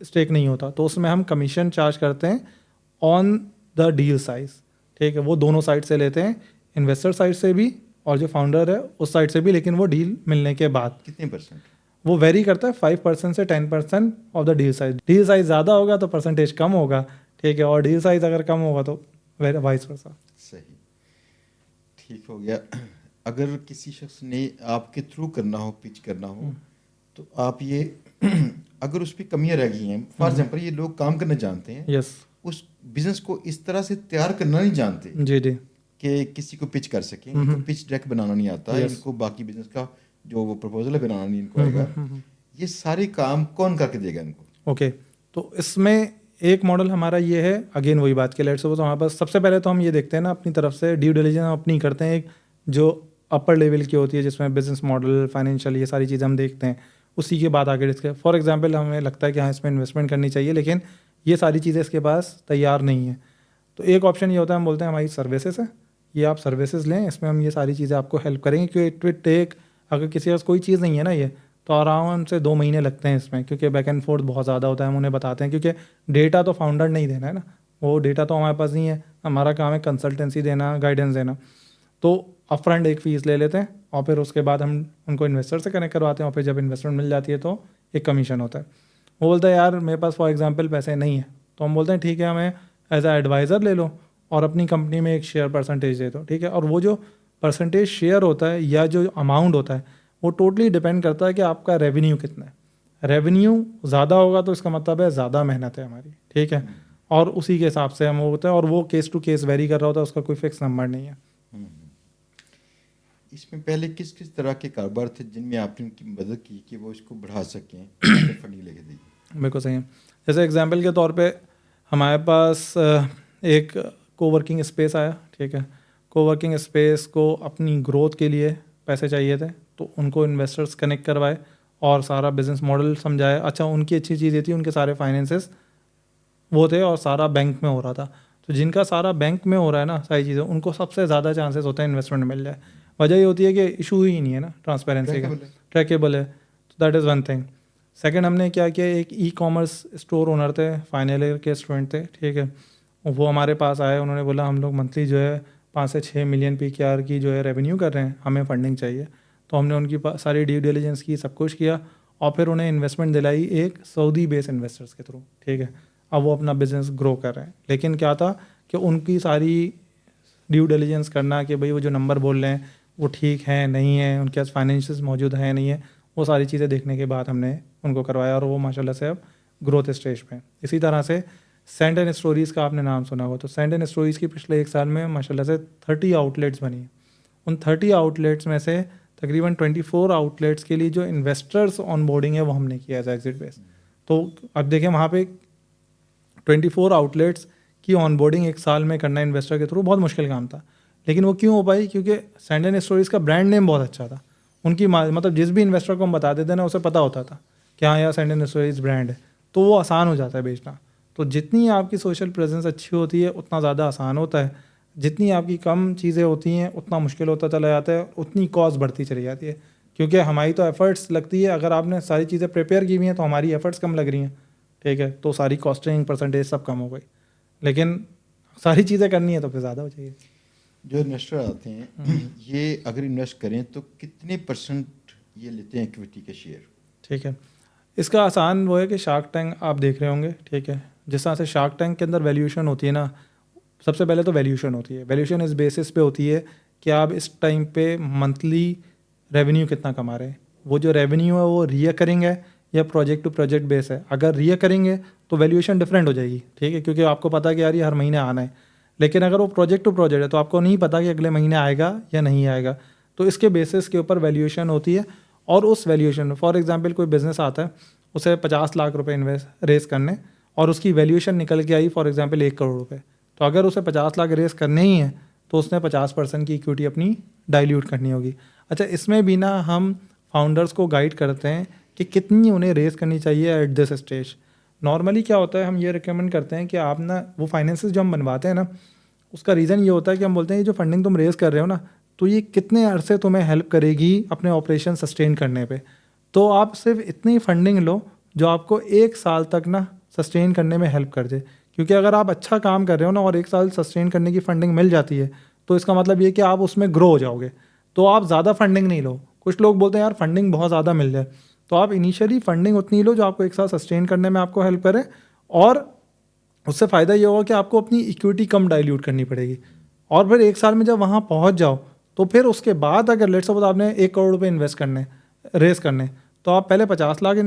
स्टेक नहीं होता, तो उसमें हम कमीशन चार्ज करते हैं ऑन द डील साइज़, ठीक है। वो दोनों साइड से लेते हैं, इन्वेस्टर साइड से भी और जो फाउंडर है उस साइड से भी, लेकिन वो डील मिलने के बाद। कितने परसेंट? वो वेरी करता है 5% से 10% of the deal size. Deal size ज़्यादा होगा तो परसेंटेज कम होगा, ठीक है, और डील साइज अगर कम होगा तो वाइस वर्सा। सही, ठीक हो गया। अगर किसी शख्स ने आपके थ्रू करना हो, पिच करना हो, तो आप ये अगर उस पर कमियाँ रह गई हैं, फॉर एग्जाम्पल ये लोग काम करना जानते हैं, यस, उस बिजनेस को इस तरह से तैयार करना नहीं जानते जी जी, कि किसी को पिच कर सकें, इनको पिच डेक बनाना नहीं आता, Yes. इनको बाकी बिजनेस का जो वो प्रपोजल है बनाना नहीं इनको आएगा, ये सारे काम कौन करके देगा इनको? ओके, तो इसमें एक मॉडल हमारा ये है, अगेन वही बात के लेट्स सपोज हमारे पास सबसे पहले तो हम ये देखते हैं ना अपनी तरफ से ड्यू डिलिजेंस हम अपनी करते हैं, एक जो अपर लेवल की होती है जिसमें बिजनेस मॉडल, फाइनेंशियल, ये सारी चीज़ें हम देखते हैं, उसी के बाद आगे डिस्कस। फॉर एग्जांपल हमें लगता है कि हाँ इसमें इन्वेस्टमेंट करनी चाहिए, लेकिन ये सारी चीज़ें इसके पास तैयार नहीं है, तो एक ऑप्शन ये होता है हम बोलते हैं हमारी सर्विसेज है, ये आप सर्विसेज लें, इसमें हम ये सारी चीज़ें आपको हेल्प करेंगे, क्योंकि इट विल टेक, अगर किसी के पास कोई चीज़ नहीं है ना, ये तो आराम से 2 महीने लगते हैं इसमें, क्योंकि बैक एंड फोर्थ बहुत ज़्यादा होता है। हम उन्हें बताते हैं, क्योंकि डेटा तो फाउंडर नहीं देना है ना, वो डेटा तो हमारे पास नहीं है, हमारा काम है कंसल्टेंसी देना, गाइडेंस देना। तो अपफ्रंट एक फ़ीस ले लेते हैं और फिर उसके बाद हम उनको इन्वेस्टर से कनेक्ट करवाते हैं, और फिर जब इन्वेस्टमेंट मिल जाती है तो एक कमीशन होता है। वो बोलता है यार मेरे पास फॉर एग्जांपल पैसे नहीं है, तो हम बोलते हैं ठीक है, हमें एज आ एडवाइज़र ले लो और अपनी कंपनी में एक शेयर परसेंटेज दे दो, ठीक है। और वो जो परसेंटेज शेयर होता है या जो अमाउंट होता है वो टोटली डिपेंड करता है कि आपका रेवेन्यू कितना है। रेवेन्यू ज़्यादा होगा तो इसका मतलब है ज़्यादा मेहनत है हमारी, ठीक है, और उसी के हिसाब से हम वो होता है, और वो केस टू केस वेरी कर रहा होता है, उसका कोई फिक्स नंबर नहीं है। इसमें पहले किस किस तरह के कारोबार थे जिनमें आपने उनकी मदद की कि वो इसको बढ़ा सकें, फंडिंग लेके दी? बिल्कुल सही है। जैसे एग्जांपल के तौर पे हमारे पास एक कोवर्किंग स्पेस आया, ठीक है। कोवर्किंग स्पेस को अपनी ग्रोथ के लिए पैसे चाहिए थे, तो उनको इन्वेस्टर्स कनेक्ट करवाए और सारा बिजनेस मॉडल समझाया। अच्छा, उनकी अच्छी चीज़ ये थी, उनके सारे फाइनेंसेस वो थे और सारा बैंक में हो रहा था। तो जिनका सारा बैंक में हो रहा है ना सारी चीज़ें, उनको सबसे ज़्यादा चांसेस होते हैं इन्वेस्टमेंट मिल जाए। वजह ये होती है कि इशू ही नहीं है ना ट्रांसपेरेंसी का, Trackable है। ट्रैकेबल है, तो that is one thing. Second, हमने क्या किया, एक ई कॉमर्स स्टोर ओनर थे, फाइनल ईयर के स्टूडेंट थे, ठीक है। वो हमारे पास आए, उन्होंने बोला हम लोग मंथली जो है 5 से 6 मिलियन PKR की जो है रेवेन्यू कर रहे हैं, हमें फंडिंग चाहिए। तो हमने उनकी सारी ड्यू डिलिजेंस की, सब कुछ किया, और फिर उन्हें इन्वेस्टमेंट दिलाई एक सऊदी बेस्ड इन्वेस्टर्स के थ्रू, ठीक है। अब वो अपना बिजनेस ग्रो कर रहे हैं, लेकिन क्या था कि उनकी सारी ड्यू डिलिजेंस करना कि भाई वो जो नंबर बोल रहे हैं वो ठीक है नहीं है, उनके पास फाइनेंशियल्स मौजूद है नहीं है, वो सारी चीज़ें देखने के बाद हमने उनको करवाया, और वो माशाल्लाह से अब ग्रोथ स्टेज पे हैं। इसी तरह से सेंट एंड स्टोरीज़ का आपने नाम सुना होगा, तो सेंट एंड स्टोरीज़ की पिछले 1 साल में माशाल्लाह से 30 आउटलेट्स बनी हैं। उन 30 आउटलेट्स में से तकरीबन 24 आउटलेट्स के लिए जो इन्वेस्टर्स ऑन बोर्डिंग है वो हमने किया एज एग्जिट बेस। तो अब देखें, वहाँ पे 24 आउटलेट्स की ऑनबोर्डिंग 1 साल में करना इन्वेस्टर के थ्रू बहुत मुश्किल काम था, लेकिन वो क्यों हो पाई, क्योंकि सैंड एंड स्टोरीज़ का ब्रांड नेम बहुत अच्छा था। उनकी मतलब जिस भी इन्वेस्टर को हम बता देते ना, उसे पता होता था कि हाँ यार सैंड एंड स्टोरीज़ ब्रांड है, तो वो आसान हो जाता है बेचना। तो जितनी आपकी सोशल प्रेजेंस अच्छी होती है उतना ज़्यादा आसान होता है, जितनी आपकी कम चीज़ें होती हैं उतना मुश्किल होता चला जाता है, उतनी कॉस्ट बढ़ती चली जाती है, क्योंकि हमारी तो एफर्ट्स लगती है। अगर आपने सारी चीज़ें प्रिपेयर की हुई हैं तो हमारी एफर्ट्स कम लग रही हैं, ठीक है, तो सारी कॉस्टिंग परसेंटेज सब कम हो गई, लेकिन सारी चीज़ें करनी है तो फिर ज़्यादा हो जाएगी। जो इन्वेस्टर आते हैं ये अगर इन्वेस्ट करें तो कितने % ये लेते हैं इक्विटी के शेयर? ठीक है, इसका आसान वो है कि शार्क टैंक आप देख रहे होंगे, ठीक है। जिस तरह से शार्क टैंक के अंदर वैल्यूएशन होती है ना, सबसे पहले तो वैल्यूएशन होती है। वैल्यूएशन इस बेसिस पे होती है कि आप इस टाइम पे मंथली रेवेन्यू कितना कमा रहे हैं। वो जो रेवेन्यू है वो रिकरिंग है या प्रोजेक्ट टू प्रोजेक्ट बेस है। अगर रिकरिंग है तो वैल्यूएशन डिफरेंट हो जाएगी, ठीक है, क्योंकि आपको पता है कि यार ये हर महीने आना है। लेकिन अगर वो प्रोजेक्ट टू प्रोजेक्ट है तो आपको नहीं पता कि अगले महीने आएगा या नहीं आएगा, तो इसके बेसिस के ऊपर वैल्यूएशन होती है। और उस वैल्यूएशन में फॉर एग्जांपल कोई बिजनेस आता है, उसे 50 लाख रुपए इन्वेस्ट रेस करने, और उसकी वैल्यूएशन निकल के आई फॉर एग्जांपल 1 करोड़ रुपए, तो अगर उसे 50 लाख रेस करने ही हैं तो उसने 50% की इक्विटी अपनी डाइल्यूट करनी होगी। अच्छा, इसमें भी ना हम फाउंडर्स को गाइड करते हैं कि कितनी उन्हें रेस करनी चाहिए एट दिस स्टेज। नॉर्मली क्या होता है, हम ये रिकमेंड करते हैं कि आप ना वो फाइनेंसेस जो हम बनवाते हैं ना, उसका रीज़न ये होता है कि हम बोलते हैं ये जो फंडिंग तुम रेस कर रहे हो ना, तो ये कितने अरसे तुम्हें हेल्प करेगी अपने ऑपरेशन सस्टेन करने पे। तो आप सिर्फ इतनी फंडिंग लो जो आपको 1 साल तक ना सस्टेन करने में हेल्प कर दे, क्योंकि अगर आप अच्छा काम कर रहे हो ना और 1 साल सस्टेन करने की फंडिंग मिल जाती है तो इसका मतलब ये कि आप उसमें ग्रो हो जाओगे। तो आप ज़्यादा फंडिंग नहीं लो। कुछ लोग बोलते हैं यार फंडिंग बहुत ज़्यादा मिल जाए, तो आप इनिशियली फंडिंग उतनी लो जो आपको 1 साल सस्टेन करने में आपको हेल्प करे, और उससे फ़ायदा ये होगा कि आपको अपनी इक्विटी कम डाइल्यूट करनी पड़ेगी। और फिर 1 साल में जब वहाँ पहुँच जाओ तो फिर उसके बाद अगर लेट्स सपोज आपने 1 करोड़ रुपये इन्वेस्ट करने रेस करने, तो आप पहले 50 लाख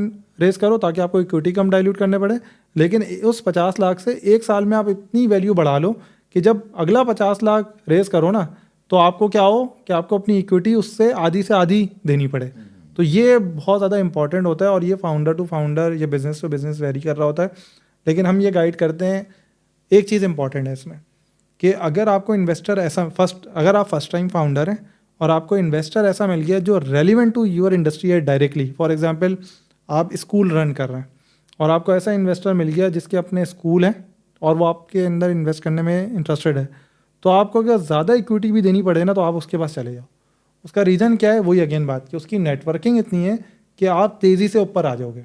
रेस करो ताकि आपको इक्विटी कम डाइल्यूट करने पड़े। लेकिन उस 50 लाख से 1 साल में आप इतनी वैल्यू बढ़ा लो कि जब अगला 50 लाख रेस करो ना, तो आपको क्या हो कि आपको अपनी इक्विटी उससे आधी से आधी देनी पड़े। तो ये बहुत ज़्यादा इंपॉर्टेंट होता है, और ये फाउंडर टू फाउंडर, ये बिजनेस टू बिजनेस वेरी कर रहा होता है। लेकिन हम ये गाइड करते हैं, एक चीज़ इंपॉर्टेंट है इसमें कि अगर आपको इन्वेस्टर ऐसा अगर आप फर्स्ट टाइम फाउंडर हैं और आपको इन्वेस्टर ऐसा मिल गया जो रेलिवेंट टू यूर इंडस्ट्री है डायरेक्टली, फॉर एग्जांपल आप स्कूल रन कर रहे हैं और आपको ऐसा इन्वेस्टर मिल गया जिसके अपने स्कूल हैं और वो आपके अंदर इन्वेस्ट करने में इंटरेस्टेड है, तो आपको अगर ज़्यादा इक्विटी भी देनी पड़े ना तो आप उसके पास चले जाओ। उसका रीज़न क्या है, वही अगेन बात कि उसकी नेटवर्किंग इतनी है कि आप तेज़ी से ऊपर आ जाओगे।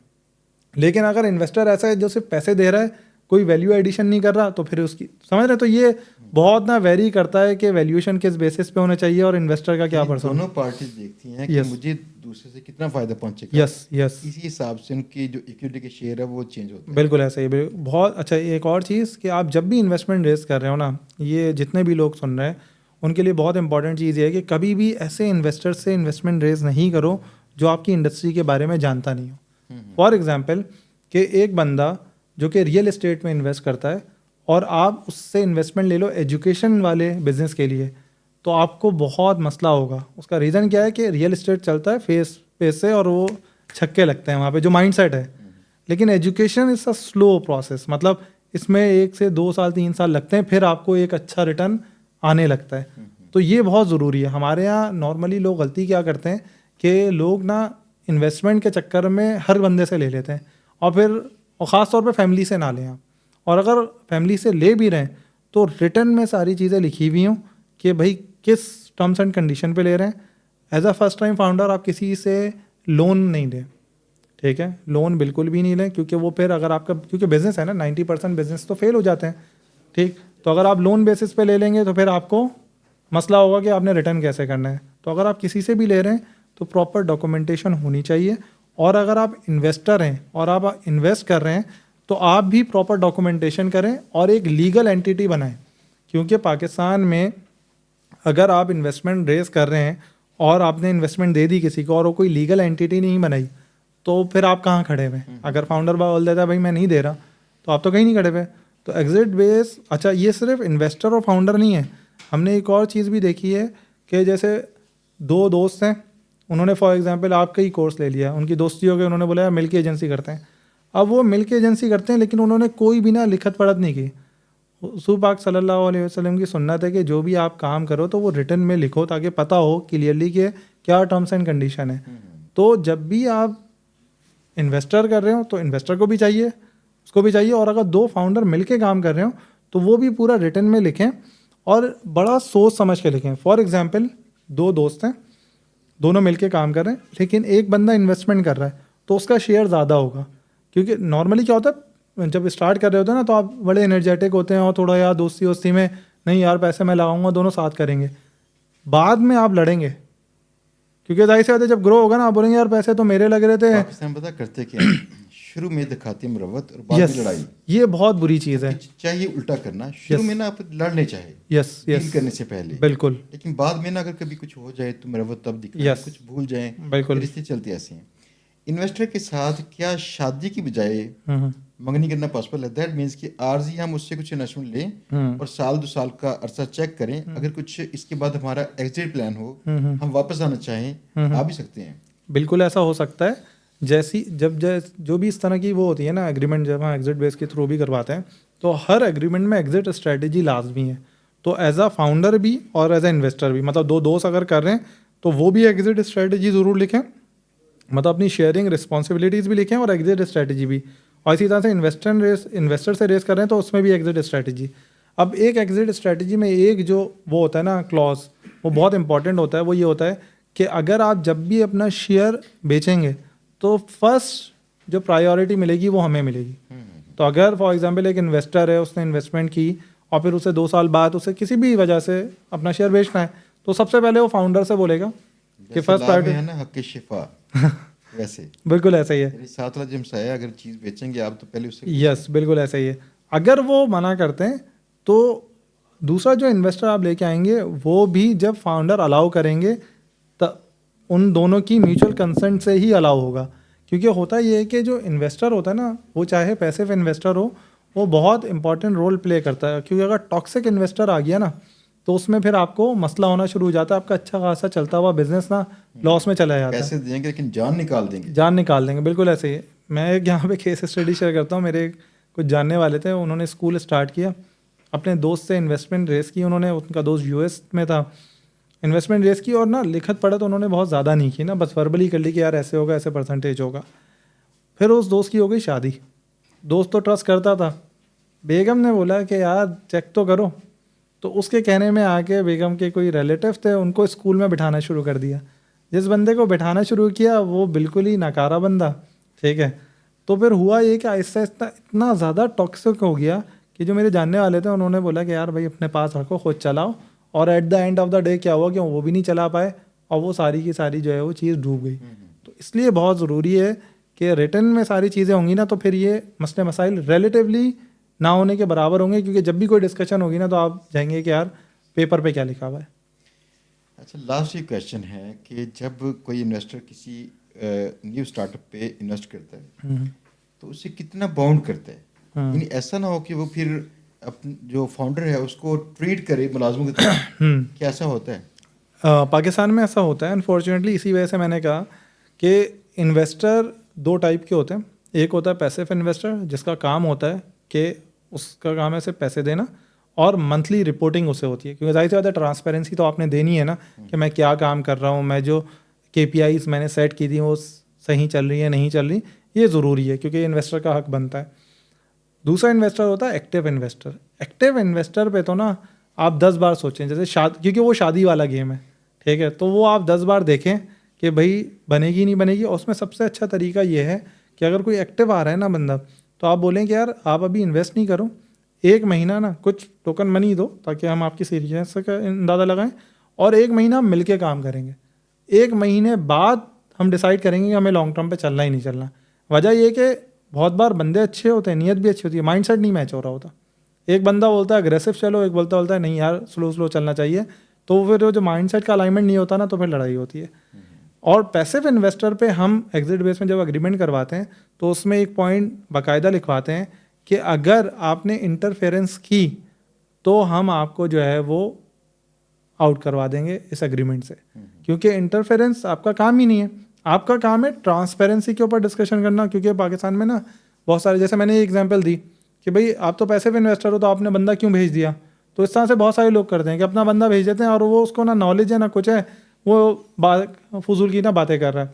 लेकिन अगर इन्वेस्टर ऐसा है जो सिर्फ पैसे दे रहा है, कोई वैल्यू एडिशन नहीं कर रहा, तो फिर उसकी समझ रहे, तो ये बहुत ना वेरी करता है कि वैल्यूएशन किस बेसिस पे होना चाहिए और इन्वेस्टर का क्या यानी पर्सन। दोनों पार्टीज देखती हैं कि Yes. मुझे दूसरे से कितना फायदा पहुंचेगा। यस यस, इसी हिसाब से उनकी जो इक्विटी के शेयर है वो चेंज होते हैं। बिल्कुल ऐसा ही। बहुत अच्छा। एक और चीज़ कि आप जब भी इन्वेस्टमेंट रेस कर रहे हो ना, ये जितने भी लोग सुन रहे हैं उनके लिए बहुत इंपॉर्टेंट चीज़ ये है कि कभी भी ऐसे इन्वेस्टर से इन्वेस्टमेंट रेस नहीं करो जो आपकी इंडस्ट्री के बारे में जानता नहीं हो। फॉर एग्जाम्पल कि एक बंदा जो कि रियल एस्टेट में इन्वेस्ट करता है और आप उससे इन्वेस्टमेंट ले लो एजुकेशन वाले बिजनेस के लिए, तो आपको बहुत मसला होगा। उसका रीज़न क्या है कि रियल एस्टेट चलता है फेस पेस से और वो छक्के लगते हैं वहाँ पे, जो माइंडसेट है। लेकिन education is a slow process, मतलब इसमें 1 से 2 साल 3 साल लगते हैं, फिर आपको एक अच्छा रिटर्न आने लगता है। तो ये बहुत ज़रूरी है। हमारे यहाँ नॉर्मली लोग गलती क्या करते हैं कि लोग ना इन्वेस्टमेंट के चक्कर में हर बंदे से ले लेते हैं और फिर ख़ास तौर पे फैमिली से ना लें आप। और अगर फैमिली से ले भी रहे हैं तो रिटर्न में सारी चीज़ें लिखी हुई हों कि भाई किस टर्म्स एंड कंडीशन पे ले रहे हैं। As a first time founder आप किसी से लोन नहीं लें, ठीक है, लोन बिल्कुल भी नहीं लें, क्योंकि वो फिर अगर आपका, क्योंकि बिज़नेस है ना, 90% बिजनेस तो फेल हो जाते हैं, ठीक। तो अगर आप लोन बेसिस पे ले लेंगे तो फिर आपको मसला होगा कि आपने रिटर्न कैसे करना है। तो अगर आप किसी से भी ले रहे हैं तो प्रॉपर डॉक्यूमेंटेशन होनी चाहिए। और अगर आप इन्वेस्टर हैं और आप इन्वेस्ट कर रहे हैं तो आप भी प्रॉपर डॉक्यूमेंटेशन करें और एक लीगल एंटिटी बनाएं। क्योंकि पाकिस्तान में अगर आप इन्वेस्टमेंट रेज कर रहे हैं और आपने इन्वेस्टमेंट दे दी किसी को और वो कोई लीगल एंटिटी नहीं बनाई, तो फिर आप कहाँ खड़े हुए। अगर फाउंडर बोल देता है भाई मैं नहीं दे रहा, तो आप तो कहीं नहीं खड़े हुए। तो एग्जिट बेस, अच्छा ये सिर्फ इन्वेस्टर और फाउंडर नहीं है, हमने एक और चीज़ भी देखी है कि जैसे 2 दोस्त हैं, उन्होंने फॉर एग्जांपल आपका ही कोर्स ले लिया, उनकी दोस्ती हो गई, उन्होंने बोला यार मिल के एजेंसी करते हैं। अब वो मिल के एजेंसी करते हैं लेकिन उन्होंने कोई भी ना लिखत पढ़त नहीं की। रसूल पाक सल्लल्लाहु अलैहि वसल्लम की सुन्नत है कि जो भी आप काम करो तो वो रिटर्न में लिखो ताकि पता हो क्लियरली कि क्या टर्म्स एंड कंडीशन है। तो जब भी आप इन्वेस्टर कर रहे हो तो इन्वेस्टर को भी चाहिए, उसको भी चाहिए, और अगर 2 फाउंडर मिलके काम कर रहे हो तो वो भी पूरा रिटर्न में लिखें और बड़ा सोच समझ के लिखें। फॉर एग्जांपल 2 दोस्त हैं, दोनों मिलके काम कर रहे हैं, लेकिन एक बंदा इन्वेस्टमेंट कर रहा है तो उसका शेयर ज़्यादा होगा। क्योंकि नॉर्मली क्या होता है, जब स्टार्ट कर रहे होते हैं ना तो आप बड़े एनर्जेटिक होते हैं और थोड़ा यार दोस्ती वोस्ती में नहीं यार पैसे मैं लगाऊंगा, दोनों साथ करेंगे। बाद में आप लड़ेंगे क्योंकि जाहिर सी बात है जब ग्रो होगा ना आप बोलेंगे यार पैसे तो मेरे लग रहे थे। पाकिस्तान पता करते क्या है? शुरू में दिखाती मरवत और बाद में लड़ाई। ये बहुत बुरी चीज़ है। चाहिए उल्टा करना, शुरू में ना आप लड़ने चाहे यस डील करने से पहले, बिल्कुल, लेकिन बाद में ना अगर कभी कुछ हो जाए तो मरवत तब दिखना, Yes. कुछ भूल जाएं, बिल्कुल। रिश्ते चलते ऐसे हैं। इन्वेस्टर के साथ क्या शादी की बजाय मंगनी करना पॉसिबल है? दैट मीन्स कि आर्जी हम उससे कुछ इन्वेस्टमेंट लें और 1-2 साल का अरसा चेक करें, अगर कुछ इसके बाद हमारा एग्जिट प्लान हो, हम वापस आना चाहें, आ भी सकते हैं। बिल्कुल ऐसा हो सकता है। जैसी जब जो भी इस तरह की वो होती है ना एग्रीमेंट, जब हम एग्जिट बेस के थ्रू भी करवाते हैं तो हर एग्रीमेंट में एग्जिट स्ट्रेटेजी लाजमी है। तो एज अ फाउंडर भी और एज अ इन्वेस्टर भी, मतलब 2 दोस्त अगर कर रहे हैं तो वो भी एग्जिट स्ट्रेटेजी ज़रूर लिखें, मतलब अपनी शेयरिंग रिस्पॉन्सिबिलिटीज़ भी लिखें और एग्जिट स्ट्रेटेजी भी। और इसी तरह से इन्वेस्टर से रेस कर रहे हैं तो उसमें भी एग्जिट स्ट्रेटेजी। अब एक एग्जिट स्ट्रेटेजी में एक जो वो होता है ना क्लॉज, वो बहुत इंपॉर्टेंट होता है। वो ये होता है कि अगर आप जब भी अपना शेयर बेचेंगे तो फर्स्ट जो प्रायोरिटी मिलेगी वो हमें मिलेगी। तो अगर फॉर एग्जांपल एक इन्वेस्टर है, उसने इन्वेस्टमेंट की और फिर उसे 2 साल बाद उसे किसी भी वजह से अपना शेयर बेचना है तो सबसे पहले वो फाउंडर से बोलेगा कि फर्स्ट प्रायोरिटी है ना हक शिफा वैसे बिल्कुल ऐसा ही है। मेरे साथ वाला जिम्स है, अगर चीज़ बेचेंगे आप तो पहले उससे यस बिल्कुल ऐसा ही है। अगर वो मना करते हैं तो दूसरा जो इन्वेस्टर आप लेके आएंगे वो भी जब फाउंडर अलाउ करेंगे तब उन दोनों की म्यूचुअल कंसेंट से ही अलाउ होगा। क्योंकि होता ये है कि जो इन्वेस्टर होता है ना, वो चाहे पैसिव इन्वेस्टर हो, वो बहुत इंपॉर्टेंट रोल प्ले करता है। क्योंकि अगर टॉक्सिक इन्वेस्टर आ गया ना तो उसमें फिर आपको मसला होना शुरू हो जाता है, आपका अच्छा खासा चलता हुआ बिजनेस ना लॉस में चला जाता है। पैसे देंगे लेकिन जान निकाल देंगे। जान निकाल देंगे, बिल्कुल ऐसे ही है। मैं एक यहाँ पे केस स्टडी शेयर करता हूँ। मेरे कुछ जानने वाले थे, उन्होंने स्कूल स्टार्ट किया, अपने दोस्त से इन्वेस्टमेंट रेस की उन्होंने, उनका दोस्त यूएस में था, इन्वेस्टमेंट रेस की और ना लिखत पढ़त उन्होंने बहुत ज़्यादा नहीं की ना, बस वर्बली कर ली कि यार ऐसे होगा, ऐसे परसेंटेज होगा। फिर उस दोस्त की हो गई शादी। दोस्त तो ट्रस्ट करता था, बेगम ने बोला कि यार चेक तो करो, तो उसके कहने में आके बेगम के कोई रिलेटिव थे, उनको स्कूल में बिठाना शुरू कर दिया। जिस बंदे को बिठाना शुरू किया वो बिल्कुल ही नकारा बंदा, ठीक है। तो फिर हुआ ये कि आहिस्ता आहिस्ता इतना ज़्यादा टॉक्सिक हो गया कि जो मेरे जानने वाले थे उन्होंने बोला कि यार भाई अपने पास रखो, खुद चलाओ। और at the end of the day क्या हुआ कि वो भी नहीं चला पाए और वो सारी की सारी जो है वो चीज़ डूब गई। तो इसलिए बहुत ज़रूरी है कि रिटर्न में सारी चीज़ें होंगी ना, तो फिर ये मसले मसाइल रिलेटिवली ना होने के बराबर होंगे, क्योंकि जब भी कोई डिस्कशन होगी ना तो आप जाएंगे कि यार पेपर पे क्या लिखा हुआ है। अच्छा, लास्ट ये क्वेश्चन है कि जब कोई इन्वेस्टर किसी न्यू स्टार्टअप पे इन्वेस्ट करता है तो उसे कितना बाउंड करता है? यानी ऐसा ना हो कि वो फिर अपन जो फाउंडर है उसको ट्रीट करे मुलाजमों की तरह, क्या ऐसा होता है? पाकिस्तान में ऐसा होता है अनफॉर्चुनेटली। इसी वजह से मैंने कहा कि इन्वेस्टर दो टाइप के होते हैं। एक होता है पैसिव इन्वेस्टर, जिसका काम होता है कि उसका काम है सिर्फ पैसे देना और मंथली रिपोर्टिंग उससे होती है, क्योंकि जाहिर सी बात है ट्रांसपेरेंसी तो आपने देनी है ना कि मैं क्या काम कर रहा हूँ, मैं जो KPIs मैंने सेट की थी वो सही चल रही है नहीं चल रही, ये ज़रूरी है क्योंकि इन्वेस्टर का हक बनता है। दूसरा इन्वेस्टर होता है एक्टिव इन्वेस्टर। एक्टिव इन्वेस्टर पे तो ना आप 10 बार सोचें, जैसे क्योंकि वो शादी वाला गेम है, ठीक है। तो वो आप 10 बार देखें कि भाई बनेगी नहीं बनेगी। और उसमें सबसे अच्छा तरीका ये है कि अगर कोई एक्टिव आ रहा है ना बंदा, तो आप बोलें कि यार आप अभी इन्वेस्ट नहीं करो, 1 महीना ना कुछ टोकन मनी दो ताकि हम आपकी सीरियस का अंदाज़ा लगाएं, और 1 महीना हम मिलके काम करेंगे। 1 महीने बाद हम डिसाइड करेंगे कि हमें लॉन्ग टर्म पे चलना ही नहीं चलना। वजह ये कि बहुत बार बंदे अच्छे होते हैं, नीयत भी अच्छी होती है, माइंडसेट नहीं मैच हो रहा होता। एक बंदा बोलता है अग्रेसिव चलो, एक बोलता है नहीं यार स्लो स्लो चलना चाहिए। तो फिर वो जो माइंडसेट का अलाइनमेंट नहीं होता ना, तो फिर लड़ाई होती है। और पैसिव इन्वेस्टर पे हम एग्जिट बेस में जब एग्रीमेंट करवाते हैं तो उसमें एक पॉइंट बाकायदा लिखवाते हैं कि अगर आपने इंटरफेरेंस की तो हम आपको जो है वो आउट करवा देंगे इस एग्रीमेंट से, क्योंकि इंटरफेरेंस आपका काम ही नहीं है। आपका काम है ट्रांसपेरेंसी के ऊपर डिस्कशन करना। क्योंकि पाकिस्तान में ना बहुत सारे, जैसे मैंने ये एग्जांपल दी कि भाई आप तो पैसिव इन्वेस्टर हो तो आपने बंदा क्यों भेज दिया, तो इस तरह से बहुत सारे लोग करते हैं कि अपना बंदा भेज देते हैं और वो उसको ना नॉलेज है ना कुछ है, वो फजूल की ना बातें कर रहा है,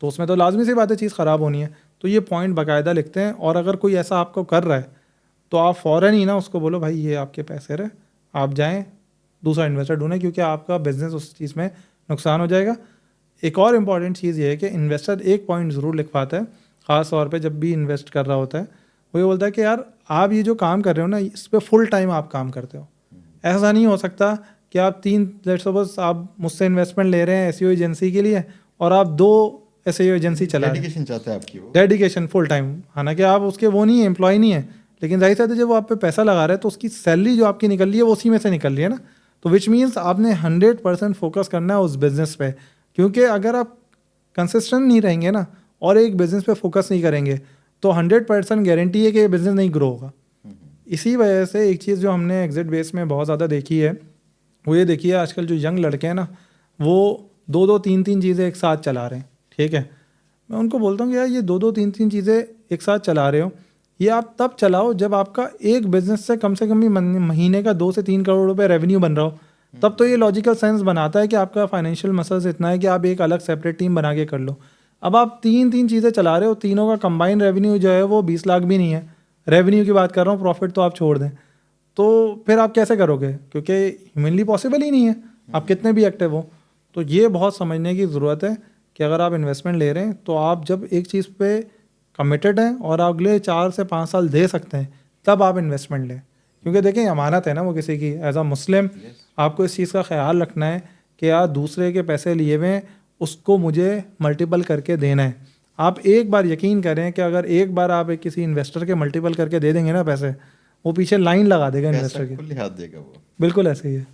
तो उसमें तो लाजमी सी बात है चीज़ ख़राब होनी है। तो ये पॉइंट बाकायदा लिखते हैं, और अगर कोई ऐसा आपको कर रहा है तो आप फ़ौरन ही ना उसको बोलो भाई ये आपके पैसे रहे, आप जाएँ दूसरा इन्वेस्टर ढूंढें, क्योंकि आपका बिजनेस उस चीज़ में नुकसान हो जाएगा। एक और इम्पॉर्टेंट चीज़ ये है कि इन्वेस्टर एक पॉइंट ज़रूर लिखवाता है, ख़ास तौर पे जब भी इन्वेस्ट कर रहा होता है। वो ये बोलता है कि यार आप ये जो काम कर रहे हो ना, इस पर फुल टाइम आप काम करते हो। ऐसा नहीं हो सकता कि आप 3 सपोज आप मुझसे इन्वेस्टमेंट ले रहे हैं SEO एजेंसी के लिए और आप 2 SEO एजेंसी चला रहे हैं। डेडिकेशन चाहता है आपकी, वो डेडिकेशन फुल टाइम, हालांकि आप उसके वो नहीं है, एम्प्लॉय नहीं है, लेकिन जाहिर सी बात है जब वो आप पे पैसा लगा रहे हैं तो उसकी सैलरी जो आपकी निकल रही है वो उसी में से निकल रही है ना। तो विच मीन्स आपने 100% फोकस करना है उस बिज़नेस पे, क्योंकि अगर आप कंसिस्टेंट नहीं रहेंगे ना और एक बिज़नेस पे फोकस नहीं करेंगे तो 100% गारंटी है कि ये बिज़नेस नहीं ग्रो होगा। इसी वजह से एक चीज़ जो हमने एग्जिट बेस में बहुत ज़्यादा देखी है वो ये देखिए, आजकल जो यंग लड़के हैं ना वो 2-2 3-3 चीज़ें एक साथ चला रहे हैं, ठीक है। मैं उनको बोलता हूँ कि यार ये 2-2 3-3 चीज़ें एक साथ चला रहे हो, ये आप तब चलाओ जब आपका एक बिजनेस से कम भी महीने का 2 से 3 करोड़ रुपए रेवेन्यू बन रहा हो, तब तो ये लॉजिकल सेंस बनाता है कि आपका फाइनेंशियल मसल्स इतना है कि आप एक अलग सेपरेट टीम बना के कर लो। अब आप 3-3 चीज़ें चला रहे हो, तीनों का कंबाइंड रेवेन्यू जो है वो 20 लाख भी नहीं है। रेवेन्यू की बात कर रहा हूँ, प्रॉफिट तो आप छोड़ दें, तो फिर आप कैसे करोगे, क्योंकि ह्यूमनली पॉसिबल ही नहीं है, आप कितने भी एक्टिव हो। तो ये बहुत समझने की ज़रूरत है कि अगर आप इन्वेस्टमेंट ले रहे हैं तो आप जब एक चीज़ पे कमिटेड हैं और अगले 4 से 5 साल दे सकते हैं तब आप इन्वेस्टमेंट लें, क्योंकि देखें अमानत है ना वो किसी की। एज अ मुस्लिम आपको इस चीज़ का ख्याल रखना है कि यार दूसरे के पैसे लिए हुए हैं उसको मुझे मल्टीपल करके देना है। आप एक बार यकीन करें कि अगर एक बार आप किसी इन्वेस्टर के मल्टीपल करके दे देंगे ना पैसे, वो पीछे लाइन लगा देगा इन्वेस्टर की, खुले हाथ देगा वो। बिल्कुल ऐसे ही है।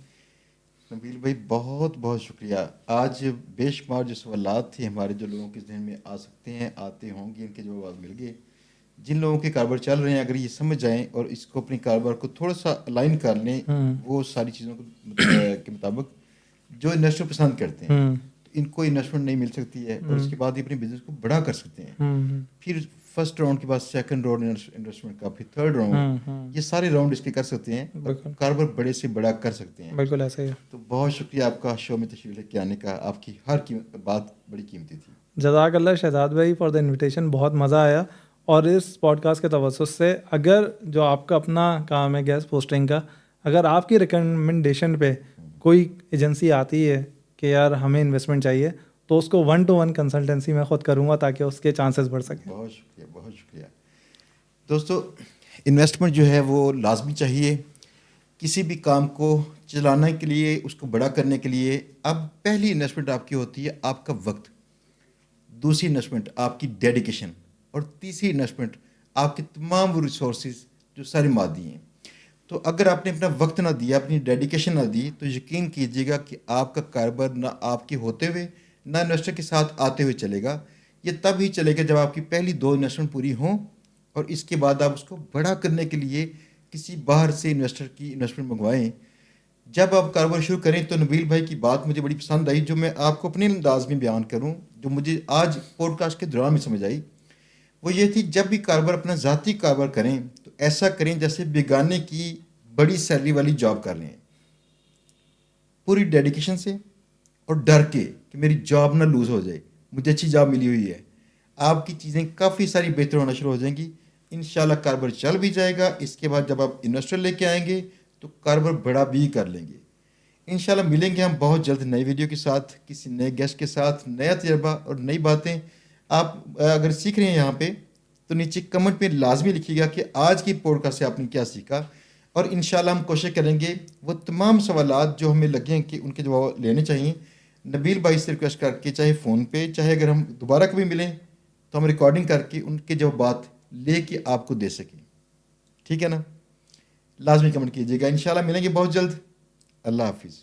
नबील भाई बहुत बहुत शुक्रिया। आज बेशुमार जो सवालात थे हमारे जो लोगों के जहन में आ सकते हैं, आते होंगे, इनके जवाब मिल गए। जिन लोगों के कारोबार चल रहे हैं अगर ये समझ जाएं और इसको अपने कारोबार को थोड़ा सा अलाइन कर लें वो सारी चीज़ों के मुताबिक जो इन्वेस्टर पसंद करते हैं, तो इनको इन्वेस्टमेंट नहीं मिल सकती है और उसके बाद ये अपने बिजनेस को बड़ा कर सकते हैं। फिर फर्स्ट राउंड के बाद सेकंड राउंड इन्वेस्टमेंट का, फिर थर्ड राउंड, ये सारे राउंड इसके कर सकते हैं, कारोबार बड़े से बड़ा कर सकते हैं। बिल्कुल ऐसे ही है। तो बहुत शुक्रिया आपका शो में तशरीफ लेके आने का, आपकी हर बात बड़ी कीमती थी। जज़ाकल्लाह शहजाद भाई फॉर द इनविटेशन, बहुत मज़ा आया। और इस पॉडकास्ट के तवज्जुह से अगर जो आपका अपना काम है गैस पोस्टिंग का, अगर आपकी रिकमेंडेशन पे कोई एजेंसी आती है कि यार हमें इन्वेस्टमेंट चाहिए, तो उसको 1-to-1 कंसल्टेंसी मैं खुद करूँगा ताकि उसके चांसेस बढ़ सकें। बहुत शुक्रिया, बहुत शुक्रिया। दोस्तों, इन्वेस्टमेंट जो है वो लाजमी चाहिए किसी भी काम को चलाने के लिए, उसको बड़ा करने के लिए। अब पहली इन्वेस्टमेंट आपकी होती है आपका वक्त, दूसरी इन्वेस्टमेंट आपकी डेडिकेशन, और तीसरी इन्वेस्टमेंट आपके तमाम वो रिसोर्सेज जो सारे मादी हैं। तो अगर आपने अपना वक्त ना दिया, अपनी डेडिकेशन ना दी, तो यकीन कीजिएगा कि आपका कारोबार ना आपके होते हुए ना इन्वेस्टर के साथ आते हुए चलेगा। ये तब ही चलेगा जब आपकी पहली 2 इन्वेस्टमेंट पूरी हों, और इसके बाद आप उसको बड़ा करने के लिए किसी बाहर से इन्वेस्टर की इन्वेस्टमेंट मंगवाएं। जब आप कारोबार शुरू करें तो नबील भाई की बात मुझे बड़ी पसंद आई, जो मैं आपको अपने अंदाज में बयान करूं, जो मुझे आज पॉडकास्ट के दौरान में समझ आई। वो ये थी, जब भी कारोबार अपना ज़ाती कारोबार करें तो ऐसा करें जैसे बेगाने की बड़ी सैलरी वाली जॉब कर रहे हैं, पूरी डेडिकेशन से और डर के कि मेरी जॉब ना लूज़ हो जाए, मुझे अच्छी जॉब मिली हुई है। आपकी चीज़ें काफ़ी सारी बेहतर होना शुरू हो जाएंगी। इंशाल्लाह कारोबार चल भी जाएगा। इसके बाद जब आप इन्वेस्टर लेके आएंगे तो कारोबार बड़ा भी कर लेंगे। इंशाल्लाह मिलेंगे हम बहुत जल्द नई वीडियो के साथ, किसी नए गेस्ट के साथ, नया तजर्बा और नई बातें। आप अगर सीख रहे हैं यहाँ पे, तो नीचे कमेंट में लाजमी लिखिएगा कि आज की पॉडकास्ट से आपने क्या सीखा, और इंशाल्लाह हम कोशिश करेंगे वो तमाम सवालात जो हमें लगे हैं कि उनके जवाब लेने चाहिए, नबील भाई से रिक्वेस्ट करके, चाहे फ़ोन पे, चाहे अगर हम दोबारा कभी मिलें तो हम रिकॉर्डिंग करके उनके जवाब लेके आपको दे सकें। ठीक है ना? लाजमी कमेंट कीजिएगा। इंशाल्लाह मिलेंगे बहुत जल्द। अल्लाह हाफिज़।